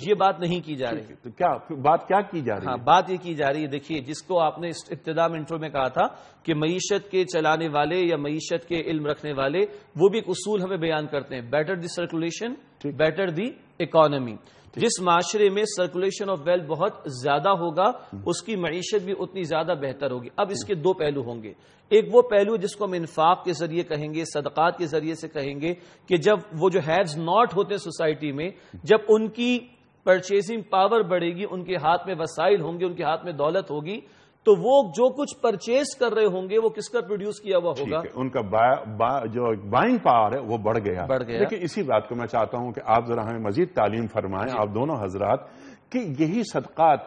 یہ بات نہیں کی جا رہی. تو کیا بات کیا کی جا رہی ہے؟ بات یہ کی جا رہی ہے، دیکھیے جس کو آپ نے ابتدا میں انٹرو میں کہا تھا کہ معیشت کے چلانے والے یا معیشت کے علم رکھنے والے وہ بھی ایک اصول ہمیں بیان کرتے ہیں، better the circulation better the economy. جس معاشرے میں سرکولیشن آف ویلتھ بہت زیادہ ہوگا اس کی معیشت بھی اتنی زیادہ بہتر ہوگی. اب اس کے دو پہلو ہوں گے. ایک وہ پہلو جس کو ہم انفاق کے ذریعے کہیں گے، صدقات کے ذریعے سے کہیں گے کہ جب وہ جو ہیوز ناٹ ہوتے ہیں سوسائٹی میں، جب ان کی پرچیزنگ پاور بڑھے گی، ان کے ہاتھ میں وسائل ہوں گے، ان کے ہاتھ میں دولت ہوگی، تو وہ جو کچھ پرچیز کر رہے ہوں گے وہ کس کا پروڈیوس کیا ہوا ہوگا؟ ان کا جو بائنگ پاور ہے وہ بڑھ گیا. لیکن اسی بات کو میں چاہتا ہوں کہ آپ ذرا ہمیں مزید تعلیم فرمائیں آپ دونوں حضرات کہ یہی صدقات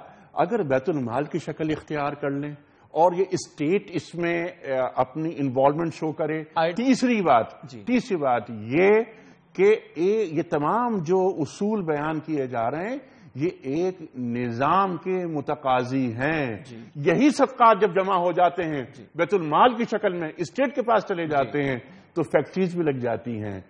اگر بیت المال کی شکل اختیار کر لیں اور یہ اسٹیٹ اس میں اپنی انوالومنٹ شو کرے. تیسری بات یہ کہ یہ تمام جو اصول بیان کیے جا رہے ہیں یہ ایک نظام کے متقاضی ہیں. یہی صدقات جب جمع ہو جاتے ہیں بیت المال کی شکل میں اسٹیٹ کے پاس چلے جاتے ہیں تو فیکٹریز بھی لگ جاتی ہیں،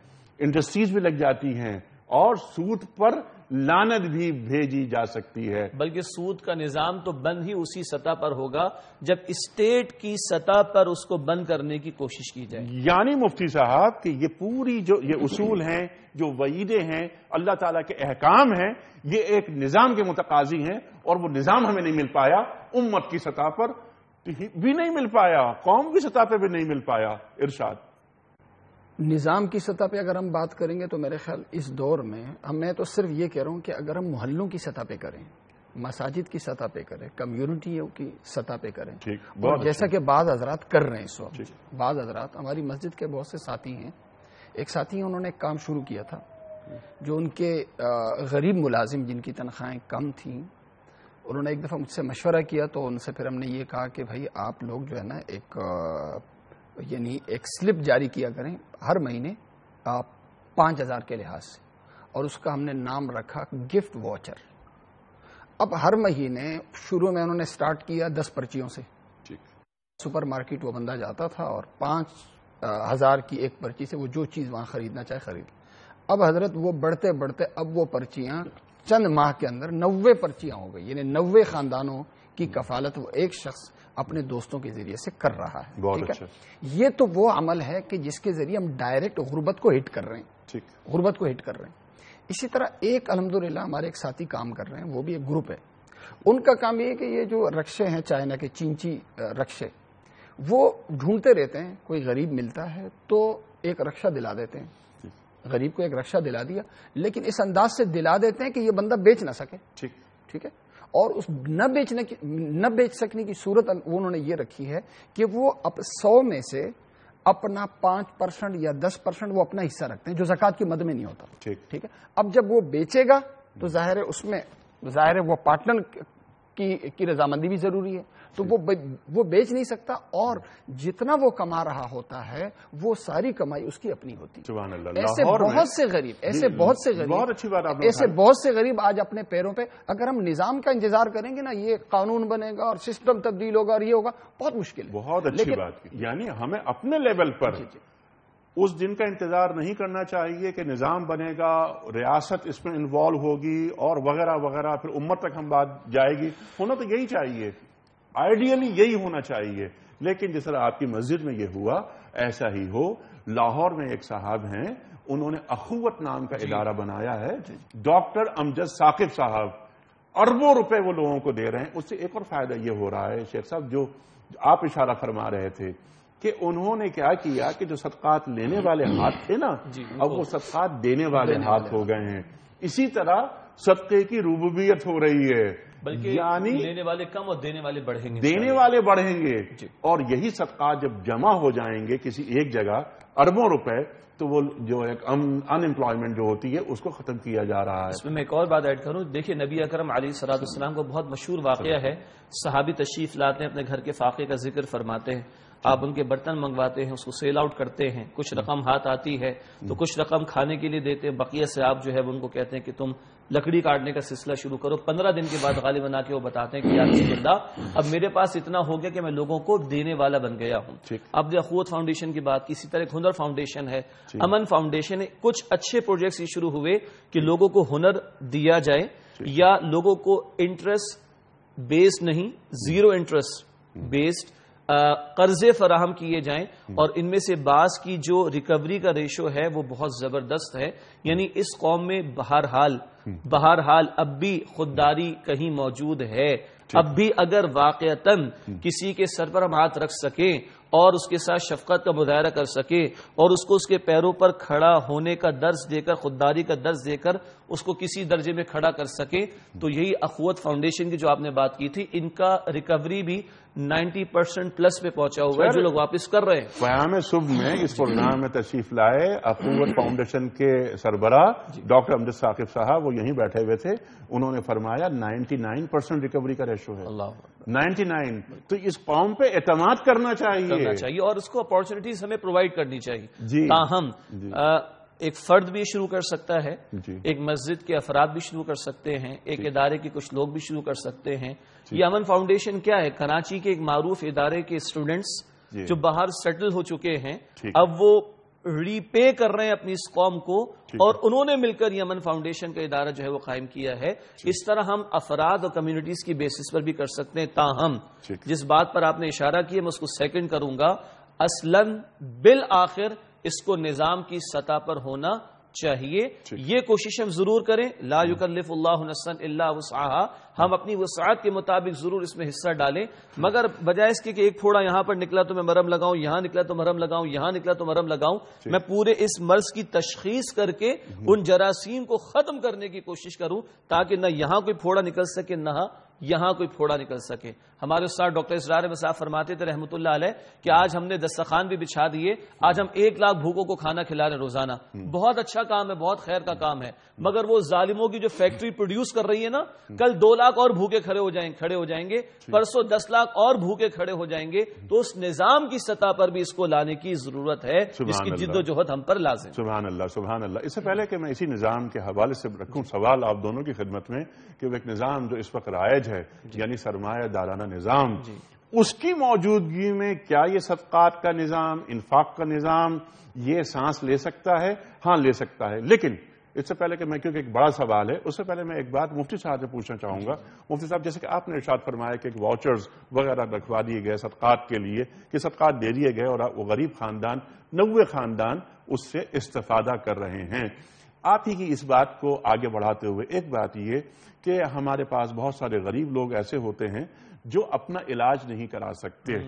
انڈسٹریز بھی لگ جاتی ہیں اور سود پر لعنت بھی بھیجی جا سکتی ہے. بلکہ سود کا نظام تو بند ہی اسی سطح پر ہوگا جب اسٹیٹ کی سطح پر اس کو بند کرنے کی کوشش کی جائے. یعنی مفتی صاحب کہ یہ پوری جو یہ اصول ہیں، جو وعیدیں ہیں، اللہ تعالیٰ کے احکام ہیں، یہ ایک نظام کے متقاضی ہیں اور وہ نظام ہمیں نہیں مل پایا. امت کی سطح پر بھی نہیں مل پایا، قوم کی سطح پہ بھی نہیں مل پایا. ارشاد. نظام کی سطح پہ اگر ہم بات کریں گے تو میرے خیال اس دور میں تو صرف یہ کہہ رہا ہوں کہ اگر ہم محلوں کی سطح پہ کریں، مساجد کی سطح پہ کریں، کمیونٹیوں کی سطح پہ کریں، اور جیسا کہ بعض حضرات کر رہے ہیں اس وقت. بعض حضرات ہماری مسجد کے بہت سے ساتھی ہیں، ایک ساتھی انہوں نے ایک کام شروع کیا تھا جو ان کے غریب ملازم جن کی تنخواہیں کم تھیں، انہوں نے ایک دفعہ مجھ سے مشورہ کیا تو ان سے پھر ہم نے یہ کہا کہ بھائی آپ لوگ جو ہے نا ایک سلپ جاری کیا کریں ہر مہینے 5,000 کے لحاظ سے، اور اس کا ہم نے نام رکھا گفٹ واچر. اب ہر مہینے شروع میں انہوں نے سٹارٹ کیا 10 پرچیوں سے. سپر مارکیٹ وہ بندہ جاتا تھا اور 5,000 کی ایک پرچی سے وہ جو چیز وہاں خریدنا چاہے خرید. اب حضرت وہ بڑھتے بڑھتے اب وہ پرچیاں چند ماہ کے اندر 90 پرچیاں ہو گئی. یعنی 90 خاندانوں کی کفالت وہ ایک شخص اپنے دوستوں کے ذریعے سے کر رہا ہے. بہت اچھا. یہ تو وہ عمل ہے کہ جس کے ذریعے ہم ڈائریکٹ غربت کو ہٹ کر رہے ہیں. غربت کو ہٹ کر رہے ہیں. اسی طرح ایک الحمدللہ ہمارے ایک ساتھی کام کر رہے ہیں، وہ بھی ایک گروپ ہے. ان کا کام یہ ہے کہ یہ جو رکشے ہیں چائنا کے چینچی رکشے وہ ڈھونڈتے رہتے ہیں، کوئی غریب ملتا ہے تو ایک رکشہ دلا دیتے ہیں. غریب کو ایک رکشہ دلا دیا، لیکن اس انداز سے دلا دیتے ہیں کہ یہ بندہ بیچ نہ سکے. ٹھیک ہے. اور اس نہ بیچ سکنے کی صورت انہوں نے یہ رکھی ہے کہ وہ 100 میں سے اپنا 5% یا 10% وہ اپنا حصہ رکھتے ہیں جو زکوٰۃ کی مد میں نہیں ہوتا. ٹھیک ہے. اب جب وہ بیچے گا تو ظاہر ہے اس میں وہ پارٹنر کی رضامندی بھی ضروری ہے. تو وہ بیچ نہیں سکتا اور جتنا وہ کما رہا ہوتا ہے وہ ساری کمائی اس کی اپنی ہوتی ہے. ایسے بہت سے غریب آج اپنے پیروں پہ. اگر ہم نظام کا انتظار کریں گے نا، یہ قانون بنے گا اور سسٹم تبدیل ہوگا اور یہ ہوگا، بہت مشکل ہے. بہت اچھی بات. یعنی ہمیں اپنے لیول پر اس دن کا انتظار نہیں کرنا چاہیے کہ نظام بنے گا، ریاست اس میں انوالو ہوگی اور وغیرہ وغیرہ، پھر امت تک ہم بات جائے گی. ہونا تو یہی چاہیے، آئیڈیلی یہی ہونا چاہیے. لیکن جس طرح آپ کی مسجد میں یہ ہوا ایسا ہی ہو. لاہور میں ایک صاحب ہیں، انہوں نے اخوت نام کا ادارہ بنایا ہے. ڈاکٹر امجد ثاقب صاحب اربوں روپے وہ لوگوں کو دے رہے ہیں. اس سے ایک اور فائدہ یہ ہو رہا ہے شیخ صاحب، جو آپ اشارہ فرما رہے تھے کہ انہوں نے کیا کیا کہ جو صدقات لینے والے ہاتھ تھے نا، اب وہ صدقات دینے والے ہاتھ ہو گئے ہیں. اسی طرح صدقے کی ربوبیت ہو رہی ہے. بلکہ یعنی لینے والے کم اور دینے والے بڑھیں گے، دینے والے بڑھیں گے، اور یہی صدقات جب جمع ہو جائیں گے کسی ایک جگہ اربوں روپے، تو وہ جو ایک ان امپلائمنٹ جو ہوتی ہے اس کو ختم کیا جا رہا ہے۔ اس میں ایک اور بات ایڈ کروں، دیکھیے نبی اکرم علیہ الصلوۃ والسلام کو بہت مشہور واقعہ ہے، صحابی تشریف لاتے ہیں، اپنے گھر کے فاقے کا ذکر فرماتے ہیں، آپ ان کے برتن منگواتے ہیں، اس کو سیل آؤٹ کرتے ہیں، کچھ رقم ہاتھ آتی ہے تو کچھ رقم کھانے کے لیے دیتے ہیں، بقیہ سے آپ جو ہے ان کو کہتے ہیں کہ تم لکڑی کاٹنے کا سلسلہ شروع کرو۔ 15 دن کے بعد غالباً آ کے وہ بتاتے ہیں کہ یا رسول اللہ اب میرے پاس اتنا ہو گیا کہ میں لوگوں کو دینے والا بن گیا ہوں۔ اب جو اخوت فاؤنڈیشن کی بات کی، اسی طرح ایک ہنر فاؤنڈیشن ہے، امن فاؤنڈیشن ہے، کچھ اچھے پروجیکٹس یہ شروع ہوئے کہ لوگوں کو ہنر دیا جائے، یا لوگوں کو انٹرسٹ بیسڈ نہیں، زیرو انٹرسٹ بیسڈ قرضے فراہم کیے جائیں، اور ان میں سے بعض کی جو ریکوری کا ریشو ہے وہ بہت زبردست ہے۔ یعنی اس قوم میں بہرحال اب بھی خودداری کہیں موجود ہے، اب بھی اگر واقعتاً کسی کے سر پر ہم ہاتھ رکھ سکیں اور اس کے ساتھ شفقت کا مظاہرہ کر سکے اور اس کو اس کے پیروں پر کھڑا ہونے کا درس دے کر، خودداری کا درس دے کر اس کو کسی درجے میں کھڑا کر سکے، تو یہی اخوت فاؤنڈیشن کی جو آپ نے بات کی تھی، ان کا ریکوری بھی 90% پلس پہ پہنچا ہوا ہے، جو لوگ واپس کر رہے ہیں۔ قیام صبح میں اس پروگرام میں تشریف لائے اخوت فاؤنڈیشن کے سربراہ ڈاکٹر امجد ثاقب صاحب، وہ یہیں بیٹھے ہوئے تھے، انہوں نے فرمایا 99% ریکوری کا ریشو ہے، 99۔ تو اس قوم پہ اعتماد کرنا چاہیے اور اس کو اپارچونیٹیز ہمیں پرووائڈ کرنی چاہیے۔ تاہم ایک فرد بھی شروع کر سکتا ہے، ایک مسجد کے افراد بھی شروع کر سکتے ہیں، ایک ادارے کے کچھ لوگ بھی شروع کر سکتے ہیں۔ یہ امن فاؤنڈیشن کیا ہے؟ کراچی کے ایک معروف ادارے کے اسٹوڈنٹس جو باہر سیٹل ہو چکے ہیں، اب وہ ری پے کر رہے ہیں اپنی اس قوم کو، اور انہوں نے مل کر یہ امن فاؤنڈیشن کا ادارہ جو ہے وہ قائم کیا ہے۔ اس طرح ہم افراد اور کمیونٹیز کی بیسس پر بھی کر سکتے ہیں۔ تاہم جس بات پر آپ نے اشارہ کیا میں اس کو سیکنڈ کروں گا، اصلاً بالآخر اس کو نظام کی سطح پر ہونا چاہیے۔ یہ کوشش ہم ضرور کریں، لا یکلف اللہ نفسا الا وسعها، ہم اپنی وسعت کے مطابق ضرور اس میں حصہ ڈالیں، مگر بجائے اس کے کہ ایک پھوڑا یہاں پر نکلا تو میں مرہم لگاؤں، یہاں نکلا تو مرہم لگاؤں، یہاں نکلا تو مرہم لگاؤں، میں پورے اس مرض کی تشخیص کر کے ان جراثیم کو ختم کرنے کی کوشش کروں، تاکہ نہ یہاں کوئی پھوڑا نکل سکے نہ یہاں کوئی پھوڑا نکل سکے۔ ہمارے استاد ڈاکٹر اسرار احمد صاحب فرماتے تھے رحمۃ اللہ علیہ کہ آج ہم نے دسترخوان بھی بچھا دیے، آج ہم 1 لاکھ بھوکوں کو کھانا کھلا رہے روزانہ، بہت اچھا کام ہے، بہت خیر کا کام ہے، مگر وہ ظالموں کی جو فیکٹری پروڈیوس کر رہی ہے نا، کل 2 لاکھ اور بھوکے کھڑے ہو جائیں گے، پرسوں 10 لاکھ اور بھوکے کھڑے ہو جائیں گے، تو اس نظام کی سطح پر بھی اس کو لانے کی ضرورت ہے، جس کی جد و جہد ہم پر لازم۔ سبحان اللہ، سبحان اللہ۔ اس سے پہلے کہ میں اسی نظام کے حوالے سے رکھوں سوال آپ دونوں کی خدمت میں، کہ وہ ایک نظام جو اس وقت رائج ہے، یعنی سرمایہ دارانہ نظام، اس کی موجودگی میں کیا یہ صدقات کا نظام، انفاق کا نظام یہ سانس لے سکتا ہے؟ ہاں لے سکتا ہے، لیکن اس سے پہلے کہ میں، کیونکہ ایک بڑا سوال ہے، اس سے پہلے میں ایک بات مفتی صاحب سے پوچھنا چاہوں گا۔ مفتی صاحب، جیسے کہ آپ نے ارشاد فرمایا کہ ایک واؤچرز وغیرہ رکھوا دیے گئے صدقات کے لیے، کہ صدقات دے دیے گئے اور وہ غریب خاندان 90 خاندان اس سے استفادہ کر رہے ہیں۔ آپ ہی کی اس بات کو آگے بڑھاتے ہوئے ایک بات یہ کہ ہمارے پاس بہت سارے غریب لوگ ایسے ہوتے ہیں جو اپنا علاج نہیں کرا سکتے،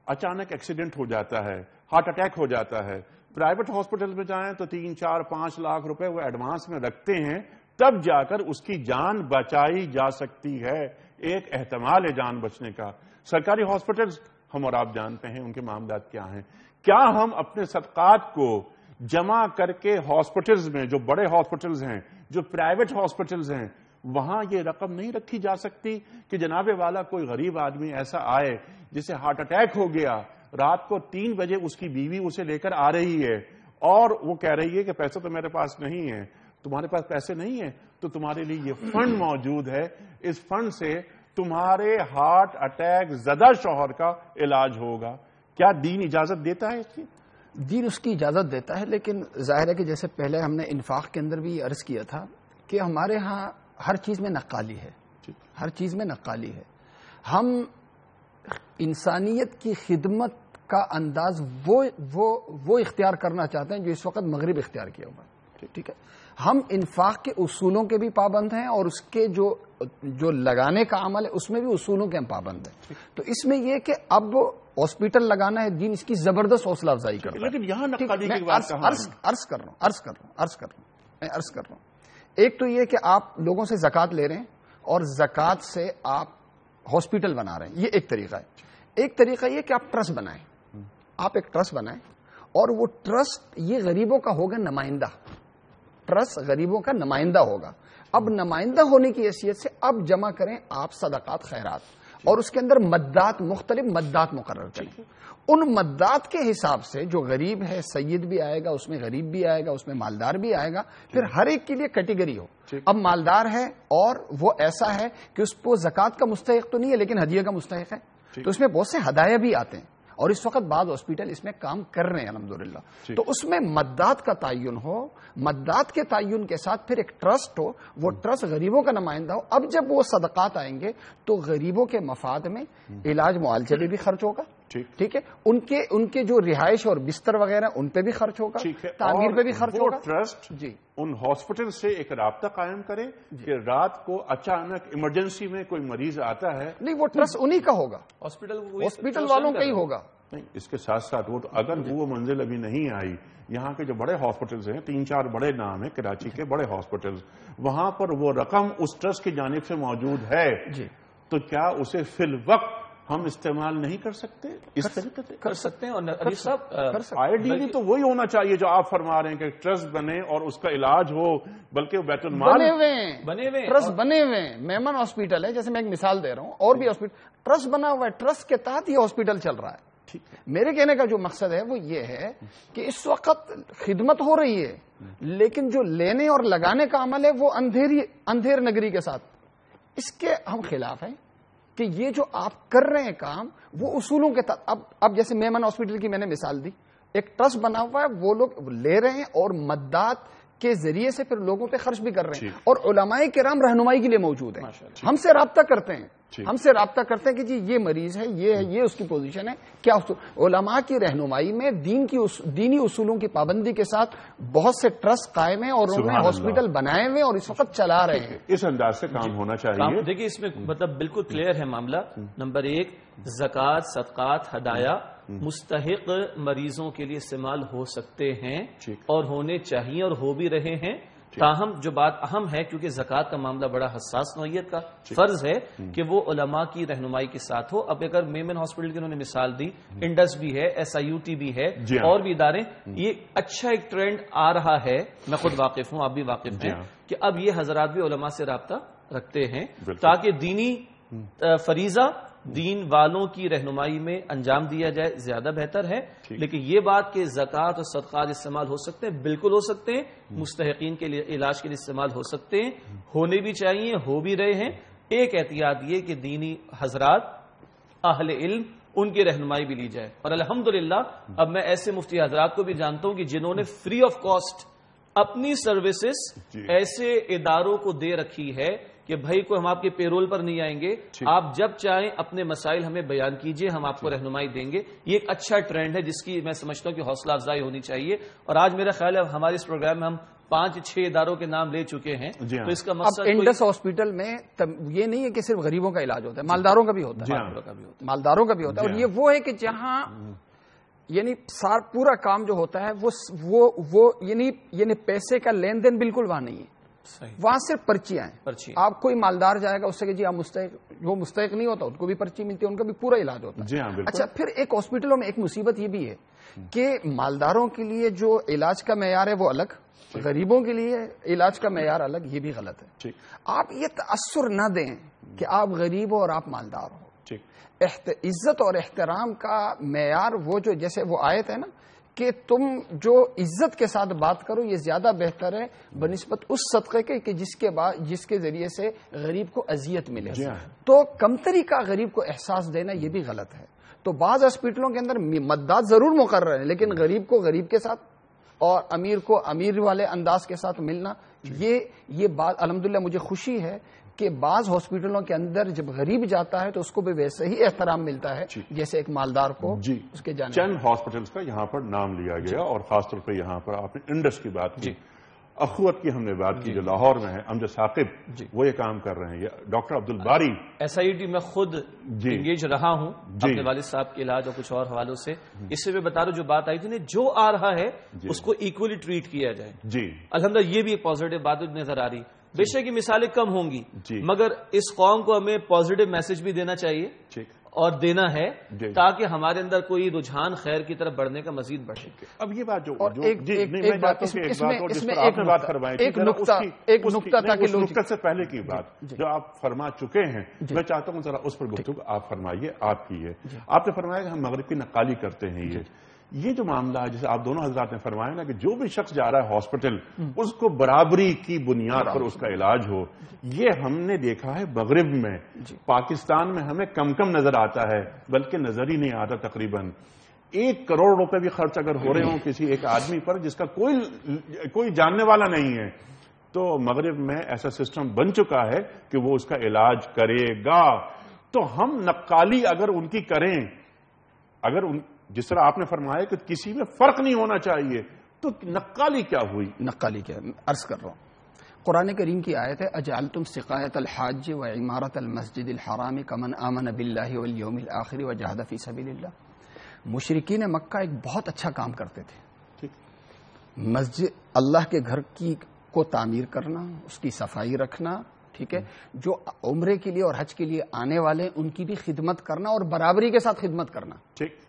اچانک ایکسیڈنٹ ہو جاتا ہے، ہارٹ اٹیک ہو جاتا ہے، پرائیویٹ ہاسپٹل میں جائیں تو 3، 4، 5 لاکھ روپے وہ ایڈوانس میں رکھتے ہیں، تب جا کر اس کی جان بچائی جا سکتی ہے، ایک احتمال ہے جان بچنے کا۔ سرکاری ہاسپٹلز ہم اور آپ جانتے ہیں ان کے معاملات کیا ہیں۔ کیا ہم اپنے صدقات کو جمع کر کے ہاسپٹلز میں، جو بڑے ہاسپٹلز ہیں، جو پرائیویٹ ہاسپٹلز ہیں، وہاں یہ رقم نہیں رکھی جا سکتی کہ جناب والا کوئی غریب آدمی ایسا آئے جسے ہارٹ اٹیک ہو گیا، رات کو 3 بجے اس کی بیوی اسے لے کر آ رہی ہے اور وہ کہہ رہی ہے کہ پیسے تو میرے پاس نہیں ہے، تمہارے پاس پیسے نہیں ہیں تو تمہارے لیے یہ فنڈ موجود ہے، اس فنڈ سے تمہارے ہارٹ اٹیک زدہ شوہر کا علاج ہوگا۔ کیا دین اجازت دیتا ہے اس کی؟ دین اس کی اجازت دیتا ہے، لیکن ظاہر ہے کہ جیسے پہلے ہم نے انفاق کے اندر بھی عرض کیا تھا کہ ہمارے ہاں ہر چیز میں نقالی ہے، ہر چیز میں نقالی ہے۔ ہم انسانیت کی خدمت کا انداز وہ اختیار کرنا چاہتے ہیں جو اس وقت مغرب اختیار کیا ہوا ہے، ٹھیک ہے۔ ہم انفاق کے اصولوں کے بھی پابند ہیں اور اس کے جو لگانے کا عمل ہے اس میں بھی اصولوں کے ہم پابند ہیں۔ تو اس میں یہ کہ اب ہاسپٹل لگانا ہے، دین اس کی زبردست حوصلہ افزائی کرتا ہے، لیکن یہاں نقالی کی بات عرض کر رہا ہوں۔ ایک تو یہ کہ آپ لوگوں سے زکوٰۃ لے رہے ہیں اور زکوٰۃ سے آپ ہاسپٹل بنا رہے ہیں، یہ ایک طریقہ ہے۔ ایک طریقہ یہ کہ آپ ٹرسٹ بنائیں، آپ ایک ٹرسٹ بنائیں اور وہ ٹرسٹ یہ غریبوں کا ہوگا نمائندہ، ٹرسٹ غریبوں کا نمائندہ ہوگا۔ اب نمائندہ ہونے کی حیثیت سے اب جمع کریں آپ صدقات خیرات، اور اس کے اندر مدات، مختلف مدات مقرر کریں۔ ان مدات کے حساب سے جو غریب ہے، سید بھی آئے گا اس میں، غریب بھی آئے گا اس میں، مالدار بھی آئے گا، پھر ہر ایک کے لیے کیٹیگری ہو۔ اب مالدار ہے اور وہ ایسا ہے کہ اس کو زکوٰۃ کا مستحق تو نہیں ہے لیکن ہدیہ کا مستحق ہے، تو اس میں بہت سے ہدایہ بھی آتے ہیں، اور اس وقت بعض ہاسپٹل اس میں کام کر رہے ہیں الحمدللہ۔ تو اس میں مدات کا تعین ہو، مدات کے تعین کے ساتھ پھر ایک ٹرسٹ ہو، وہ ٹرسٹ غریبوں کا نمائندہ ہو۔ اب جب وہ صدقات آئیں گے تو غریبوں کے مفاد میں علاج معالجے پہ بھی خرچ ہوگا، ٹھیک ہے، ان کے جو رہائش اور بستر وغیرہ ان پہ بھی خرچ ہوگا، تعمیر پہ بھی خرچ ہوگا۔ ٹرسٹ ان ہاسپٹل سے ایک رابطہ قائم کرے کہ رات کو اچانک ایمرجنسی میں کوئی مریض آتا ہے، نہیں وہ ٹرسٹ انہی کا ہوگا، ہاسپٹل والوں کا ہی ہوگا۔ نہیں، اس کے ساتھ ساتھ وہ اگر وہ منزل ابھی نہیں آئی، یہاں کے جو بڑے ہاسپٹلز ہیں، 3-4 بڑے نام ہیں کراچی کے بڑے ہاسپٹلز، وہاں پر وہ رقم اس ٹرسٹ کی جانب سے موجود ہے، تو کیا اسے فی الوقت ہم استعمال نہیں کر سکتے؟ اس طریقے سے کر سکتے ہیں۔ اور آئیڈیلی تو وہی ہونا چاہیے جو آپ فرما رہے ہیں کہ ٹرسٹ بنے اور اس کا علاج ہو، بلکہ بیت المال بنے ہوئے ٹرسٹ بنے ہوئے ہیں۔ میمن ہاسپٹل ہے، جیسے میں ایک مثال دے رہا ہوں، اور بھی ہاسپٹل ٹرسٹ بنا ہوا ہے، ٹرسٹ کے تحت یہ ہاسپٹل چل رہا ہے۔ میرے کہنے کا جو مقصد ہے وہ یہ ہے کہ اس وقت خدمت ہو رہی ہے، لیکن جو لینے اور لگانے کا عمل ہے وہ اندھیر نگری کے ساتھ، اس کے ہم خلاف ہیں کہ یہ جو آپ کر رہے ہیں کام وہ اصولوں کے تحت۔ اب جیسے میمن ہاسپٹل کی میں نے مثال دی، ایک ٹرسٹ بنا ہوا ہے، وہ لوگ لے رہے ہیں اور مدات کے ذریعے سے پھر لوگوں پہ خرچ بھی کر رہے ہیں، اور علماء کرام رہنمائی کے لیے موجود ہیں، ہم سے رابطہ کرتے ہیں، کہ جی یہ مریض ہے، یہ اس کی پوزیشن ہے، کیا علماء کی رہنمائی میں دینی اصولوں کی پابندی کے ساتھ بہت سے ٹرسٹ قائم ہیں اور انہوں نے ہاسپٹل بنائے ہوئے اور اس وقت چلا رہے ہیں۔ اس انداز سے کام ہونا چاہیے۔ دیکھیے اس میں مطلب بالکل کلیئر ہے معاملہ۔ نمبر 1، زکوٰۃ، صدقات، ہدایہ مستحق مریضوں کے لیے استعمال ہو سکتے ہیں اور ہونے چاہیے اور ہو بھی رہے ہیں۔ تاہم جو بات اہم ہے، کیونکہ زکوٰۃ کا معاملہ بڑا حساس نوعیت کا، فرض ہے کہ وہ علماء کی رہنمائی کے ساتھ ہو۔ اب اگر میمن ہاسپٹل کی انہوں نے مثال دی، انڈس بھی ہے، SIUT بھی ہے، اور بھی ادارے، یہ اچھا ایک ٹرینڈ آ رہا ہے، میں خود واقف ہوں، آپ بھی واقف ہیں، کہ اب یہ حضرات بھی علماء سے رابطہ رکھتے ہیں تاکہ دینی فریضہ دین والوں کی رہنمائی میں انجام دیا جائے، زیادہ بہتر ہے۔ لیکن یہ بات کہ زکوٰۃ اور صدقات استعمال ہو سکتے ہیں، بالکل ہو سکتے ہیں، مستحقین کے لیے علاج کے لیے استعمال ہو سکتے ہیں، ہونے بھی چاہیے، ہو بھی رہے ہیں۔ ایک احتیاط یہ کہ دینی حضرات، اہل علم، ان کی رہنمائی بھی لی جائے۔ اور الحمدللہ اب میں ایسے مفتی حضرات کو بھی جانتا ہوں کہ جنہوں نے فری آف کاسٹ اپنی سروسز ایسے اداروں کو دے رکھی ہے کہ بھائی کو ہم آپ کے پیرول پر نہیں آئیں گے، آپ جب چاہیں اپنے مسائل ہمیں بیان کیجئے، ہم آپ کو رہنمائی دیں گے۔ یہ ایک اچھا ٹرینڈ ہے جس کی میں سمجھتا ہوں کہ حوصلہ افزائی ہونی چاہیے۔ اور آج میرا خیال ہے ہمارے اس پروگرام میں ہم 5-6 اداروں کے نام لے چکے ہیں، تو اس کا مقصد انڈس ہاسپٹل میں یہ نہیں ہے کہ صرف غریبوں کا علاج ہوتا ہے، مالداروں کا بھی ہوتا ہے، مالداروں کا بھی ہوتا ہے۔ اور یہ وہ ہے کہ جہاں یعنی پورا کام جو ہوتا ہے وہ یعنی پیسے کا لین دین بالکل وہاں نہیں ہے، وہاں صرف پرچیاں ہیں۔ آپ کوئی مالدار جائے گا اس سے کہ جی آپ جو مستحق نہیں ہوتا ان کو بھی پرچی ملتی ہے، ان کا بھی پورا علاج ہوتا ہے۔ اچھا، پھر ایک ہاسپٹلوں میں ایک مصیبت یہ بھی ہے کہ مالداروں کے لیے جو علاج کا معیار ہے وہ الگ، غریبوں کے لیے علاج کا معیار الگ، یہ بھی غلط ہے۔ آپ یہ تاثر نہ دیں کہ آپ غریب ہو اور آپ مالدار ہو۔ عزت اور احترام کا معیار وہ جو جیسے وہ آیت ہے نا کہ تم جو عزت کے ساتھ بات کرو یہ زیادہ بہتر ہے بنسبت اس صدقے کے کہ جس کے ذریعے سے غریب کو اذیت ملے۔ تو کمتری کا غریب کو احساس دینا یہ بھی غلط ہے۔ تو بعض ہاسپٹلوں کے اندر مدات ضرور مقرر ہیں، لیکن غریب کو غریب کے ساتھ اور امیر کو امیر والے انداز کے ساتھ ملنا، یہ بات الحمدللہ مجھے خوشی ہے کہ بعض ہاسپٹلوں کے اندر جب غریب جاتا ہے تو اس کو بھی ویسے ہی احترام ملتا ہے جیسے ایک مالدار کو اس کے جانے۔ چند ہاسپٹلز کا یہاں پر نام لیا گیا اور خاص طور پہ یہاں پر آپ نے انڈس کی بات کی، اخوت کی ہم نے بات کی جو لاہور میں ہے، امجد ثاقب وہ یہ کام کر رہے ہیں، ڈاکٹر عبد الباری SIUT میں خود انگیج رہا ہوں اپنے والد صاحب کے علاج اور کچھ اور حوالوں سے۔ اس سے میں بتا رہا ہوں جو بات آئی تھی جو آ رہا ہے اس کو ایکولی ٹریٹ کیا جائے۔ الحمدللہ یہ بھی ایک پازیٹو بات نظر آ رہی۔ بے شک یہ مثالیں کم ہوں گی مگر اس قوم کو ہمیں پازیٹو میسج بھی دینا چاہیے اور دینا ہے تاکہ ہمارے اندر کوئی رجحان خیر کی طرف بڑھنے کا مزید بڑھ سکے. اب یہ بات جو ایک نقطہ سے پہلے کی بات جو آپ فرما چکے ہیں میں چاہتا ہوں ذرا اس پر گفتگو آپ فرمائیے. آپ کی ہے آپ نے فرمایا کہ ہم مغرب کی نقالی کرتے ہیں. یہ جو معاملہ ہے جیسے آپ دونوں حضرات نے فرمایا نا کہ جو بھی شخص جا رہا ہے ہاسپٹل اس کو برابری کی بنیاد پر اس کا علاج ہو. یہ ہم نے دیکھا ہے مغرب میں. پاکستان میں ہمیں کم نظر آتا ہے بلکہ نظر ہی نہیں آتا. تقریباً 1 کروڑ روپے بھی خرچ اگر ہو رہے ہوں کسی ایک آدمی پر جس کا کوئی جاننے والا نہیں ہے تو مغرب میں ایسا سسٹم بن چکا ہے کہ وہ اس کا علاج کرے گا. تو ہم نقالی اگر ان کی کریں, اگر جس طرح آپ نے فرمایا کہ کسی میں فرق نہیں ہونا چاہیے, تو نقالی کیا ہوئی؟ نقالی کیا عرض کر رہا ہوں. قرآن کریم کی آیت ہے اجعلتم سقایۃ الحاج و عمارت المسجد الحرام کمن آمن باللہ والیوم الآخر وجاہد فی سبیل اللہ. مشرکین مکہ ایک بہت اچھا کام کرتے تھے. مسجد اللہ کے گھر کو تعمیر کرنا, اس کی صفائی رکھنا, ٹھیک ہے, جو عمرے کے لیے اور حج کے لیے آنے والے ان کی بھی خدمت کرنا اور برابری کے ساتھ خدمت کرنا. ٹھیک.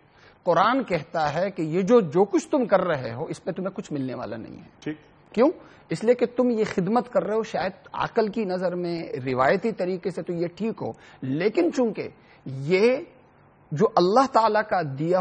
قرآن کہتا ہے کہ یہ جو کچھ تم کر رہے ہو اس پہ تمہیں کچھ ملنے والا نہیں ہے. ٹھیک. کیوں؟ اس لیے کہ تم یہ خدمت کر رہے ہو شاید عقل کی نظر میں روایتی طریقے سے تو یہ ٹھیک ہو, لیکن چونکہ یہ جو اللہ تعالیٰ کا دیا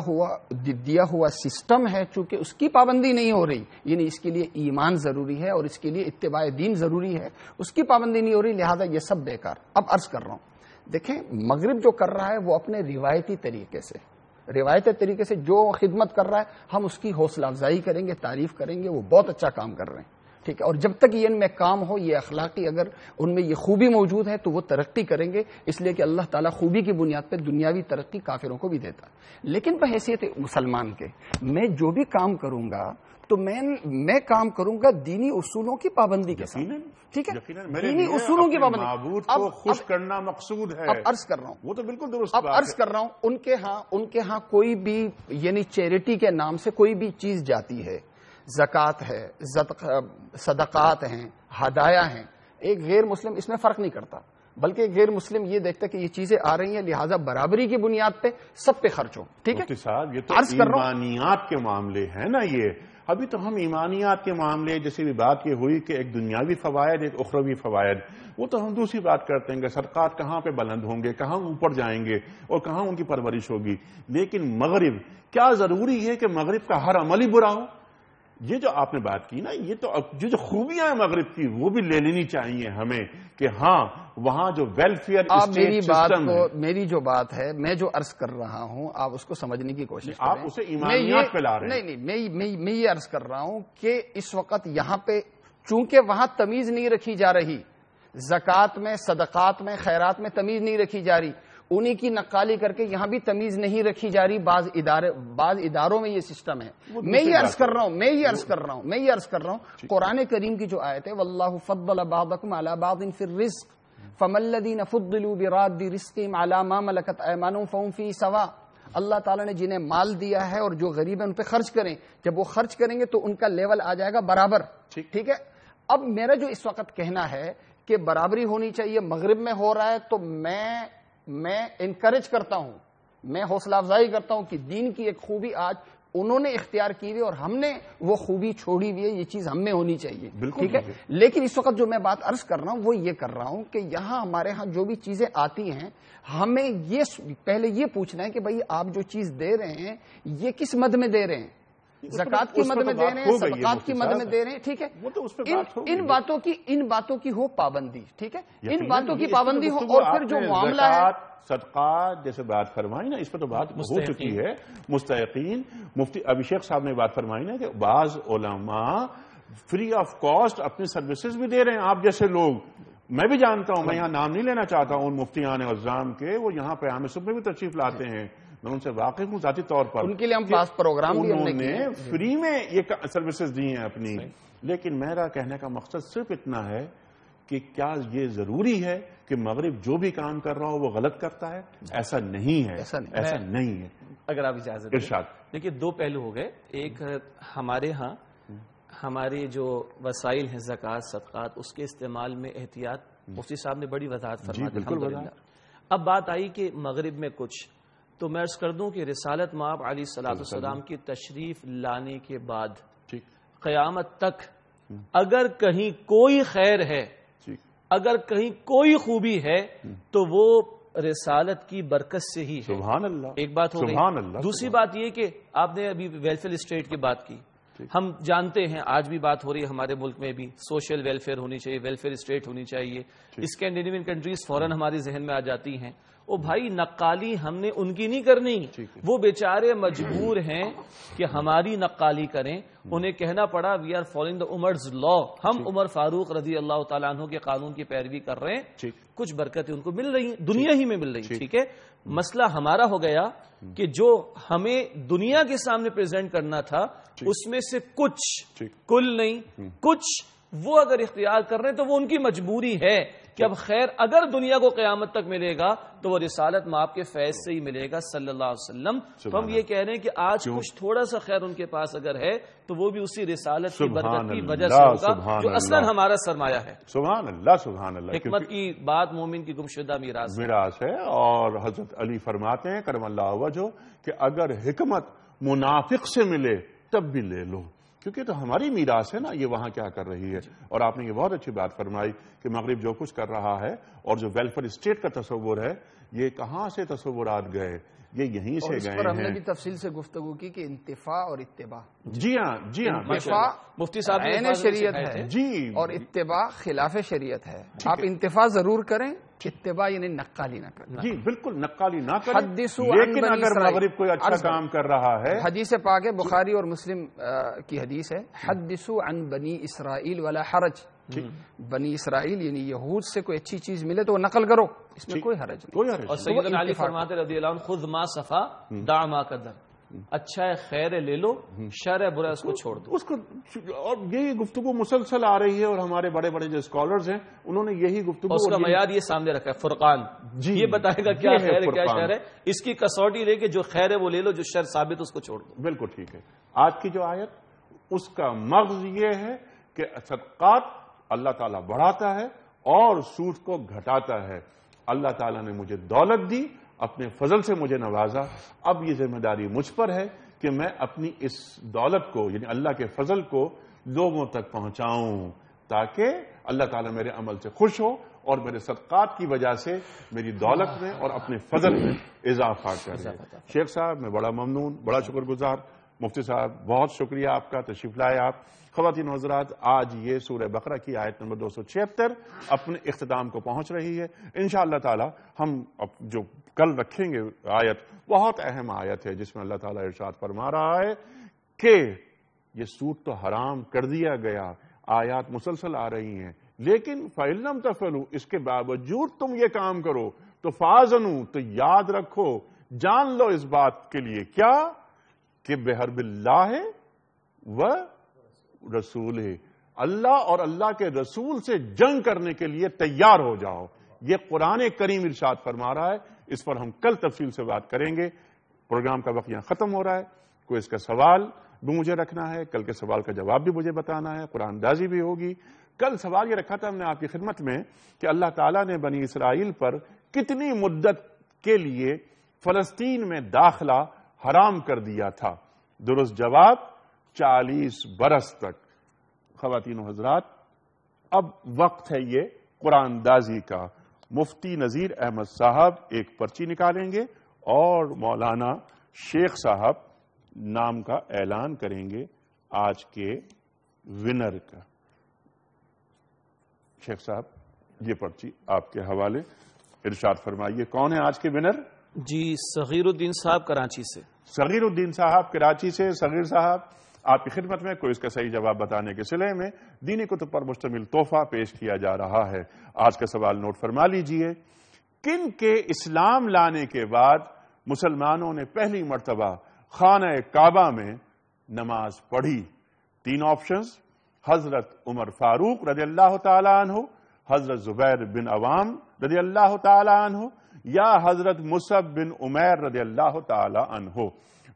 ہوا سسٹم ہے چونکہ اس کی پابندی نہیں ہو رہی, یعنی اس کے لیے ایمان ضروری ہے اور اس کے لیے اتباع دین ضروری ہے, اس کی پابندی نہیں ہو رہی, لہذا یہ سب بیکار. اب عرض کر رہا ہوں, دیکھیں مغرب جو کر رہا ہے وہ اپنے روایتی طریقے سے جو خدمت کر رہا ہے ہم اس کی حوصلہ افزائی کریں گے, تعریف کریں گے, وہ بہت اچھا کام کر رہے ہیں. ٹھیک ہے, اور جب تک یہ ان میں کام ہو, یہ اخلاقی اگر ان میں یہ خوبی موجود ہے تو وہ ترقی کریں گے, اس لیے کہ اللہ تعالیٰ خوبی کی بنیاد پہ دنیاوی ترقی کافروں کو بھی دیتا. لیکن بحیثیت مسلمان کے میں جو بھی کام کروں گا تو میں کام کروں گا دینی اصولوں کی پابندی کے ساتھ. ٹھیک ہے, دینی اصولوں کی پابندی. معبود کو خوش کرنا مقصود ہے. اب عرض کر رہا ہوں, وہ تو بالکل درست. اب عرض کر رہا ہوں, ان کے ہاں کوئی بھی یعنی چیریٹی کے نام سے کوئی بھی چیز جاتی ہے, زکوٰۃ ہے, صدقات ہیں, ہدایہ ہیں, ایک غیر مسلم اس میں فرق نہیں کرتا, بلکہ ایک غیر مسلم یہ دیکھتا کہ یہ چیزیں آ رہی ہیں لہٰذا برابری کی بنیاد پہ سب پہ خرچ ہو. ٹھیک ہے صاحب, یہ تو ایمانیات کے معاملے ہیں نا. یہ ابھی تو ہم ایمانیات کے معاملے جیسے بھی بات یہ ہوئی کہ ایک دنیاوی فوائد ایک اخروی فوائد, وہ تو ہم دوسری بات کرتے ہیں کہ صدقات کہاں پہ بلند ہوں گے, کہاں اوپر جائیں گے اور کہاں ان کی پرورش ہوگی. لیکن مغرب, کیا ضروری ہے کہ مغرب کا ہر عمل ہی برا ہو؟ یہ جو آپ نے بات کی نا, یہ تو جو خوبیاں ہیں مغرب کی وہ بھی لے لینی چاہیے ہمیں کہ ہاں وہاں جو ویلفیئر اسٹیٹ سسٹم ہے. میری جو بات ہے, میں جو عرض کر رہا ہوں آپ اس کو سمجھنے کی کوشش کریں. آپ اسے ایمانیات پہ لا رہے ہیں. نہیں, میں یہ عرض کر رہا ہوں کہ اس وقت یہاں پہ چونکہ وہاں تمیز نہیں رکھی جا رہی, زکوٰۃ میں, صدقات میں, خیرات میں تمیز نہیں رکھی جا رہی, انہی کی نقالی کر کے یہاں بھی تمیز نہیں رکھی جا رہی. بعض اداروں میں یہ سسٹم ہے. میں یہ عرض کر رہا ہوں قرآن کریم کی جو آیت ہے واللہ فضل بعضکم علی بعض فی الرزق فما الذین فضلوا براد رزقہم علی ما ملکت ایمانہم فہم فیہ سواء. اللہ تعالیٰ نے جنہیں مال دیا ہے اور جو غریب ہیں ان پہ خرچ کریں, جب وہ خرچ کریں گے تو ان کا لیول آ جائے گا برابر. ٹھیک ہے. اب میرا جو اس وقت کہنا ہے کہ برابری ہونی چاہیے, مغرب میں ہو رہا ہے تو میں انکریج کرتا ہوں, میں حوصلہ افزائی کرتا ہوں کہ دین کی ایک خوبی آج انہوں نے اختیار کی ہوئی اور ہم نے وہ خوبی چھوڑی ہوئی ہے, یہ چیز ہم میں ہونی چاہیے. ٹھیک ہے. لیکن اس وقت جو میں بات عرض کر رہا ہوں وہ یہ کر رہا ہوں کہ یہاں ہمارے ہاں جو بھی چیزیں آتی ہیں ہمیں یہ پہلے یہ پوچھنا ہے کہ بھائی آپ جو چیز دے رہے ہیں یہ کس مد میں دے رہے ہیں, زکوٰۃ کی مد میں دے رہے ہیں, صدقات کی مد میں دے رہے ہیں. ٹھیک ہے. ان باتوں کی ہو پابندی. ٹھیک ہے, ان باتوں کی پابندی ہو. اور پھر جو معاملہ ہے صدقات جیسے بات فرمائی نا, اس پہ تو بات ہو چکی ہے. مستحقین, مفتی ابھیشیک صاحب نے بات فرمائی نا کہ بعض علماء فری آف کاسٹ اپنی سروسز بھی دے رہے ہیں. آپ جیسے لوگ, میں بھی جانتا ہوں, میں یہاں نام نہیں لینا چاہتا ہوں ان مفتیان عظام کے, وہ یہاں پہ عام صبح میں بھی تشریف لاتے ہیں, میں ان سے واقف ہوں ذاتی طور پر. ان کے لیے ہم پاس پروگرام بھی انہوں نے فری میں یہ سروسز دی ہیں اپنی. لیکن میرا کہنے کا مقصد صرف اتنا ہے کہ کیا یہ ضروری ہے کہ مغرب جو بھی کام کر رہا ہو وہ غلط کرتا ہے؟ ایسا نہیں ہے, ایسا نہیں ہے. اگر آپ اجازت ارشاد. دیکھیے دو پہلو ہو گئے. ایک ہمارے ہاں ہماری جو وسائل ہیں زکوٰۃ صدقات اس کے استعمال میں احتیاط مفتی صاحب نے بڑی وضاحت فرما دی الحمدللہ. اب بات آئی کہ مغرب میں کچھ، تو میں عرض کر دوں کہ رسالت مآب علیہ الصلوۃ والسلام کی تشریف لانے کے بعد قیامت تک اگر کہیں کوئی خیر ہے، اگر کہیں کوئی خوبی ہے تو وہ رسالت کی برکت سے ہی ہے. سبحان اللہ. ایک بات ہو گئی. دوسری بات یہ کہ آپ نے ابھی ویلفیئر اسٹیٹ کی بات کی. ہم جانتے ہیں آج بھی بات ہو رہی ہے ہمارے ملک میں بھی سوشل ویلفیئر ہونی چاہیے، ویلفیئر اسٹیٹ ہونی چاہیے. اسکینڈینیوین کنٹریز فوراً ہمارے ذہن میں آ جاتی ہیں. او بھائی نقالی ہم نے ان کی نہیں کرنی، وہ بیچارے مجبور ہیں کہ ہماری نقالی کریں. انہیں کہنا پڑا وی آر فالوئنگ دا عمرز لا، ہم عمر فاروق رضی اللہ تعالیٰ عنہ کے قانون کی پیروی کر رہے ہیں. کچھ برکتیں ان کو مل رہی ہیں، دنیا ہی میں مل رہی ہیں. ٹھیک ہے، مسئلہ ہمارا ہو گیا کہ جو ہمیں دنیا کے سامنے پریزنٹ کرنا تھا اس میں سے کچھ، کل نہیں کچھ وہ اگر اختیار کر رہے ہیں تو وہ ان کی مجبوری ہے کہ اب خیر اگر دنیا کو قیامت تک ملے گا تو وہ رسالت مآب کے فیض سے ہی ملے گا صلی اللہ علیہ وسلم. تو ہم یہ کہہ رہے ہیں کہ آج کچھ تھوڑا سا خیر ان کے پاس اگر ہے تو وہ بھی اسی رسالت کی برکت کی وجہ سے ہوگا جو اصلاً ہمارا سرمایہ ہے. سبحان اللہ سبحان اللہ. حکمت کی بات مومن کی گمشدہ میراث ہے. اور حضرت علی فرماتے ہیں کرم اللہ وجہہ کہ اگر حکمت منافق سے ملے تب بھی لے لو، کیونکہ تو ہماری میراث ہے نا یہ وہاں کیا کر رہی ہے. اور آپ نے یہ بہت اچھی بات فرمائی کہ مغرب جو کچھ کر رہا ہے اور جو ویلفیئر اسٹیٹ کا تصور ہے یہ کہاں سے تصورات گئے، یہ یہیں سے گئے ہیں. ہم نے بھی تفصیل سے گفتگو کی کہ انتفاع اور اتباع. جی ہاں جی ہاں. انتفاع مفتی صاحب عین شریعت ہے جی اور اتباع خلاف شریعت ہے. آپ انتفاع ضرور کریں، اتباع یعنی نقالی نہ کریں. جی بالکل نقالی نہ کریں، لیکن اگر مغرب کوئی اچھا کام کر رہا ہے. حدیث پاک ہے بخاری اور مسلم کی حدیث ہے، حدثوا عن بنی اسرائیل ولا حرج. بنی اسرائیل یعنی یہود سے کوئی اچھی چیز ملے تو وہ نقل کرو، اس میں کوئی حرج نہیں. اور سیدنا علی فرماتے رضی اللہ عنہ خذ ما صفا دع ما قدر، اچھا ہے خیر ہے لے لو، شر ہے برا ہے اس کو چھوڑ دو. اس کو اور یہی گفتگو مسلسل آ رہی ہے اور ہمارے بڑے بڑے جو اسکالرز ہیں انہوں نے یہی گفتگو، اس کا معیار یہ سامنے رکھا ہے فرقان. یہ بتائے گا کیا خیر ہے کیا شر ہے، اس کی کسوٹی لے کے جو خیر ہے وہ لے لو، جو شر ثابت اس کو چھوڑ دو. بالکل ٹھیک ہے. آج کی جو آیت اس کا مغز یہ ہے کہ صدقات اللہ تعالیٰ بڑھاتا ہے اور سود کو گھٹاتا ہے. اللہ تعالیٰ نے مجھے دولت دی، اپنے فضل سے مجھے نوازا، اب یہ ذمہ داری مجھ پر ہے کہ میں اپنی اس دولت کو یعنی اللہ کے فضل کو لوگوں تک پہنچاؤں تاکہ اللہ تعالیٰ میرے عمل سے خوش ہو اور میرے صدقات کی وجہ سے میری دولت میں اور اپنے فضل میں اضافہ کرے. شیخ صاحب میں بڑا ممنون، بڑا شکر گزار. مفتی صاحب بہت شکریہ آپ کا، تشریف لائے آپ. خواتین و حضرات آج یہ سورہ بقرہ کی آیت نمبر 276 اپنے اختتام کو پہنچ رہی ہے. انشاءاللہ تعالی ہم جو کل رکھیں گے آیت بہت اہم آیت ہے جس میں اللہ تعالیٰ ارشاد فرما رہا ہے کہ یہ سود تو حرام کر دیا گیا. آیات مسلسل آ رہی ہیں لیکن فَإِن لَمْ تَفْعَلُوا اس کے باوجود تم یہ کام کرو تو فَآذَنُوا تو یاد رکھو، جان لو اس بات کے لیے کیا کہ بِحَرْبِ اللَّهِ و رسول ہے، اللہ اور اللہ کے رسول سے جنگ کرنے کے لیے تیار ہو جاؤ. یہ قرآن کریم ارشاد فرما رہا ہے. اس پر ہم کل تفصیل سے بات کریں گے. پروگرام کا وقت یہاں ختم ہو رہا ہے. کوئی اس کا سوال بھی مجھے رکھنا ہے، کل کے سوال کا جواب بھی مجھے بتانا ہے، قرآن اندازی بھی ہوگی. کل سوال یہ رکھا تھا ہم نے آپ کی خدمت میں کہ اللہ تعالیٰ نے بنی اسرائیل پر کتنی مدت کے لیے فلسطین میں داخلہ حرام کر دیا تھا. درست جواب 40 برس تک. خواتین و حضرات اب وقت ہے یہ قرآن اندازی کا. مفتی نذیر احمد صاحب ایک پرچی نکالیں گے اور مولانا شیخ صاحب نام کا اعلان کریں گے آج کے ونر کا. شیخ صاحب یہ پرچی آپ کے حوالے، ارشاد فرمائیے کون ہے آج کے ونر؟ جی صغیر الدین صاحب کراچی سے. صغیر الدین صاحب کراچی سے. صغیر صاحب آپ کی خدمت میں کوئی اس کا صحیح جواب بتانے کے سلسلے میں دینی کتب پر مشتمل تحفہ پیش کیا جا رہا ہے. آج کا سوال نوٹ فرما لیجئے. کن کے اسلام لانے کے بعد مسلمانوں نے پہلی مرتبہ خانہ کعبہ میں نماز پڑھی؟ 3 آپشنز: حضرت عمر فاروق رضی اللہ تعالی عنہ، حضرت زبیر بن عوام رضی اللہ تعالی عنہ یا حضرت مصعب بن عمیر رضی اللہ تعالی عنہ.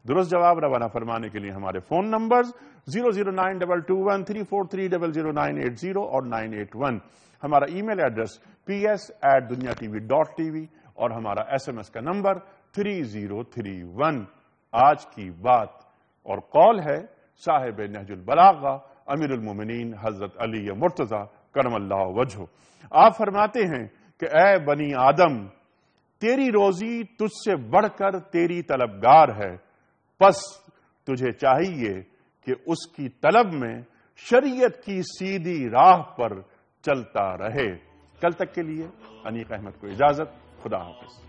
درست جواب روانہ فرمانے کے لیے ہمارے فون نمبرز 0092234300980 اور 981. ہمارا ای میل ایڈریس ps@dunyatv.tv اور ہمارا SMS کا نمبر 3031. آج کی بات اور قول ہے صاحب نہج البلاغہ امیر المومنین حضرت علی مرتضی کرم اللہ وجہہ. آپ فرماتے ہیں کہ اے بنی آدم، تیری روزی تجھ سے بڑھ کر تیری طلبگار ہے، پس تجھے چاہیے کہ اس کی طلب میں شریعت کی سیدھی راہ پر چلتا رہے. کل تک کے لیے انیق احمد کو اجازت. خدا حافظ.